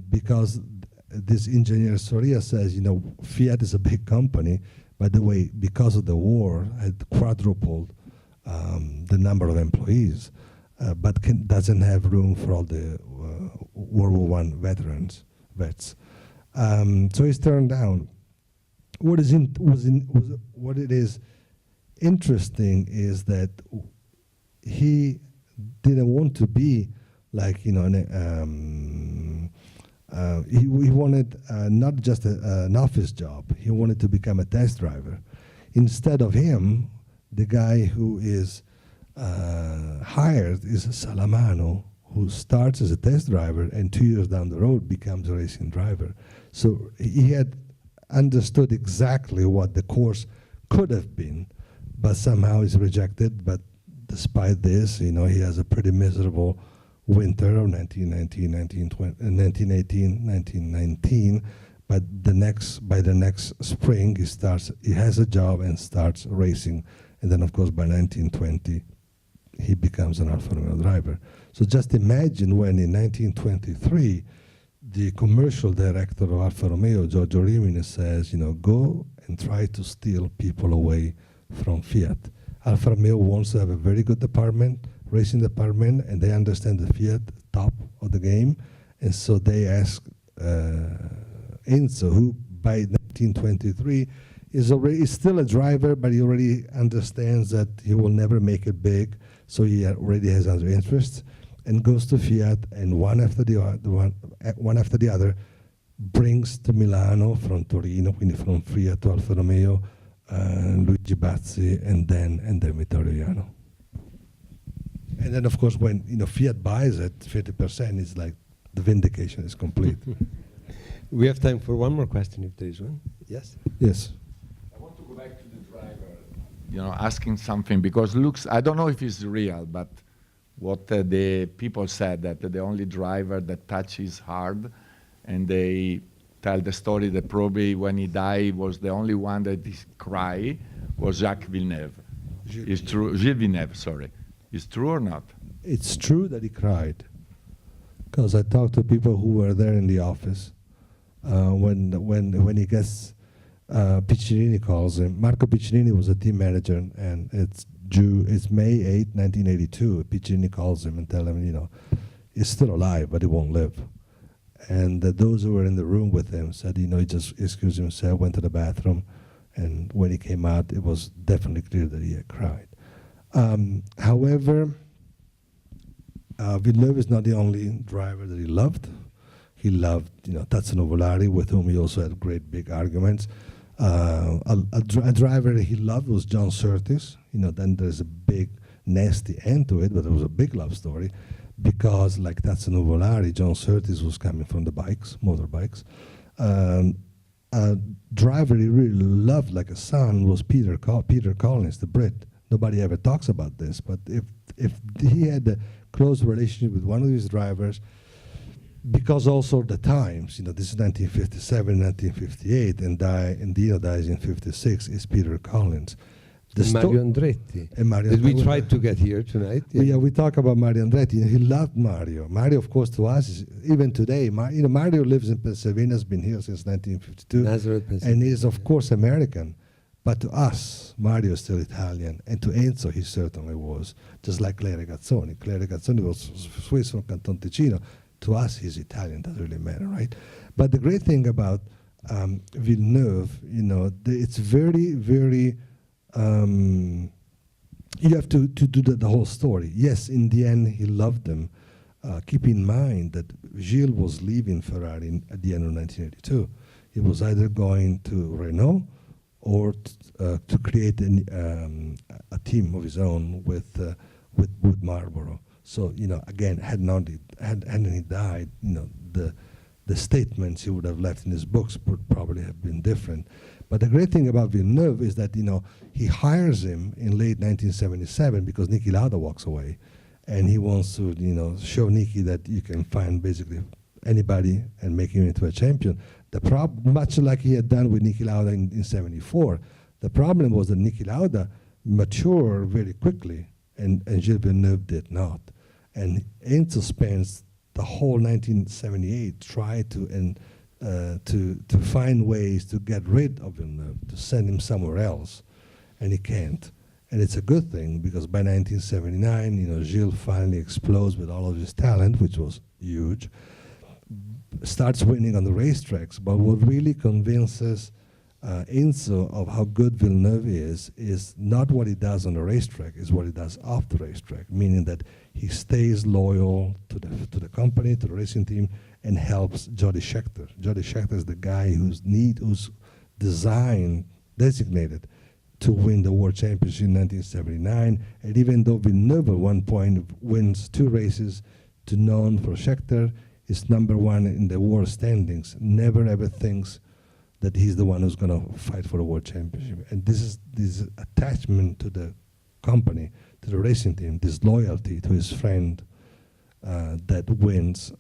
because this engineer Soria says, Fiat is a big company. By the way, because of the war, had quadrupled the number of employees, but doesn't have room for all the World War I vets. So he's turned down. What it is interesting is that he didn't want to be like, he wanted not just an office job. He wanted to become a test driver. Instead of him, the guy who is hired is Salamano, who starts as a test driver and 2 years down the road becomes a racing driver. So he had understood exactly what the course could have been, but somehow he's rejected. But despite this, he has a pretty miserable winter of 1918, 1919. But by the next spring, he has a job and starts racing. And then, of course, by 1920, he becomes an Alfa Romeo driver. So just imagine when in 1923, the commercial director of Alfa Romeo, Giorgio Rimini, says, go and try to steal people away from Fiat. Alfa Romeo wants to have a very good racing department, and they understand the Fiat top of the game. And so they ask Enzo, who by 1923 is still a driver, but he already understands that he will never make it big, so he already has other interests, and goes to Fiat, and one after the other brings to Milano from Torino, quindi from Fiat to Alfa Romeo, Luigi Bazzi, and then Vittorio Iano. And then, of course, when Fiat buys it, 50%, is like the vindication is complete. We have time for one more question, if there is one. Yes? Yes. I want to go back to the driver, asking something, because I don't know if it's real, but what the people said, that the only driver that touches hard and they tell the story that probably when he died was the only one that cried was Jacques Villeneuve. It's true, Gilles Villeneuve, sorry. Is true or not? It's true that he cried, because I talked to people who were there in the office when he gets Piccinini calls him. Marco Piccinini was a team manager, and it's May 8, 1982. Piccinini calls him and tells him, you know, he's still alive, but he won't live. And those who were in the room with him said, you know, he just excused himself, went to the bathroom, and when he came out, it was definitely clear that he had cried. However, Villeneuve is not the only driver that he loved. He loved, you know, Tazzano Volari, with whom he also had great big arguments. A driver that he loved was John Surtees. You know, then there's a big, nasty end to it, but it was a big love story, because like Tazzano Volari, John Surtees was coming from the bikes, motorbikes. A driver he really loved like a son was Peter Collins, the Brit. Nobody ever talks about this, but if he had a close relationship with one of these drivers, because also the times, you know, this is 1957, 1958, and Dino dies in 56, is Peter Collins. Mario Andretti, and Mario that we Andretti. tried to get here tonight. Yeah, we talk about Mario Andretti. He loved Mario. Mario, of course, to us, is, even today, Mario lives in Pennsylvania, has been here since 1952. Nazareth, Pennsylvania. And he is, of course, American. But to us, Mario is still Italian. And to Enzo, he certainly was, just like Claire Regazzoni. Claire Regazzoni was Swiss from Canton Ticino. To us, he's Italian, doesn't really matter, right? But the great thing about Villeneuve, you know, it's very, very, you have to do the whole story. Yes, in the end, he loved them. Keep in mind that Gilles was leaving Ferrari at the end of 1982. He was either going to Renault or to create a team of his own with Wood Marlboro. So, you know, again, hadn't he died, you know, the statements he would have left in his books would probably have been different. But the great thing about Villeneuve is that, you know, he hires him in late 1977 because Niki Lauda walks away. And he wants to, you know, show Niki that you can find basically anybody and make him into a champion. Much like he had done with Niki Lauda in 74. The problem was that Niki Lauda matured very quickly, and Gilles Villeneuve did not. And Enzo spends the whole 1978 trying to find ways to get rid of Villeneuve, to send him somewhere else, and he can't. And it's a good thing, because by 1979, you know, Gilles finally explodes with all of his talent, which was huge, starts winning on the racetracks. But what really convinces Enzo of how good Villeneuve is not what he does on the racetrack, is what he does off the racetrack, meaning that he stays loyal to the company, to the racing team, and helps Jody Scheckter. Jody Scheckter is the guy who's designated to win the World Championship in 1979. And even though Villeneuve at one point wins 2 races to none for Scheckter, is number 1 in the world standings, never ever thinks that he's the one who's going to fight for the World Championship. And this attachment to the company, to the racing team, this loyalty to his friend that wins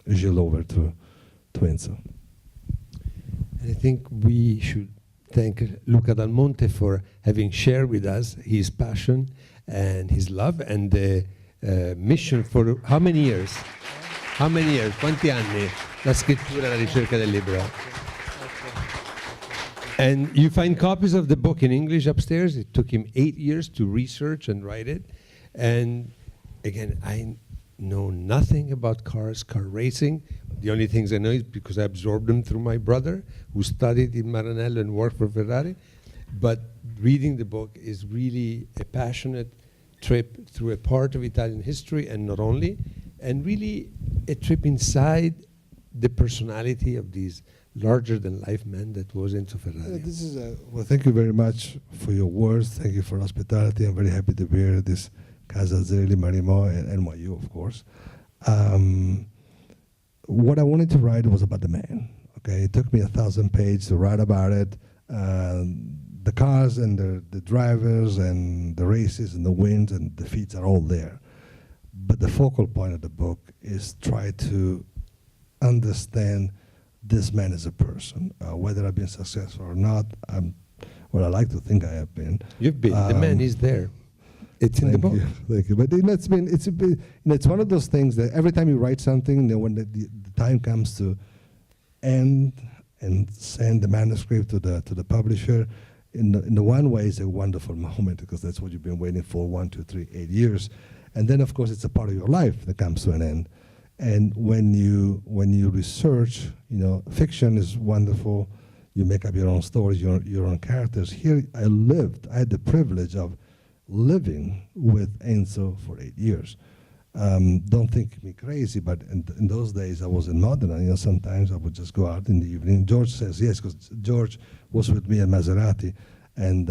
Gilles over to Enzo. And I think we should thank Luca Dal Monte for having shared with us his passion and his love and the mission for how many years? How many years? Quanti anni? La scrittura e la ricerca del libro. And you find copies of the book in English upstairs. It took him 8 years to research and write it. And again, I know nothing about cars, car racing. The only things I know is because I absorbed them through my brother, who studied in Maranello and worked for Ferrari. But reading the book is really a passionate trip through a part of Italian history, and not only, and really a trip inside the personality of these larger-than-life men that was Enzo Ferrari. This is well, thank you very much for your words. Thank you for hospitality. I'm very happy to be here at this Casa Zerilli-marimò and NYU, of course. What I wanted to write was about the man. Okay, it took me 1,000 pages to write about it. The cars and the drivers and the races and the wins and defeats are all there. But the focal point of the book is try to understand this man as a person, whether I've been successful or not. Well, I like to think I have been. You've been. The man is there. It's in the book. Thank you. But it's one of those things that every time you write something, when the time comes to end and send the manuscript to the publisher, in the one way it's a wonderful moment because that's what you've been waiting for 1, 2, 3, 8 years, and then of course it's a part of your life that comes to an end. And when you research, fiction is wonderful. You make up your own stories, your own characters. Here I had the privilege of living with Enzo for 8 years. Don't think me crazy, but in those days I was in Modena. Sometimes I would just go out in the evening. George says yes, because George was with me at Maserati, and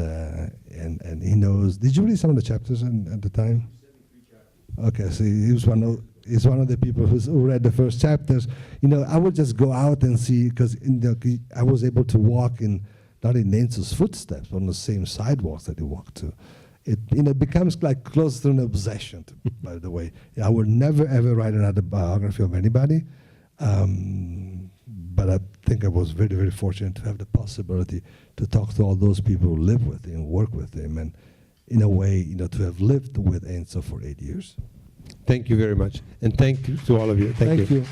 he knows. Did you read some of the chapters at the time? Okay, so he's one of the people who read the first chapters. I would just go out and see, because I was able to walk not in Enzo's footsteps, but on the same sidewalks that he walked to. It becomes like close to an obsession, by the way. I would never, ever write another biography of anybody, but I think I was very, very fortunate to have the possibility to talk to all those people who live with him, work with him, and in a way, to have lived with Enzo for 8 years. Thank you very much. And thank you to all of you. Thank you.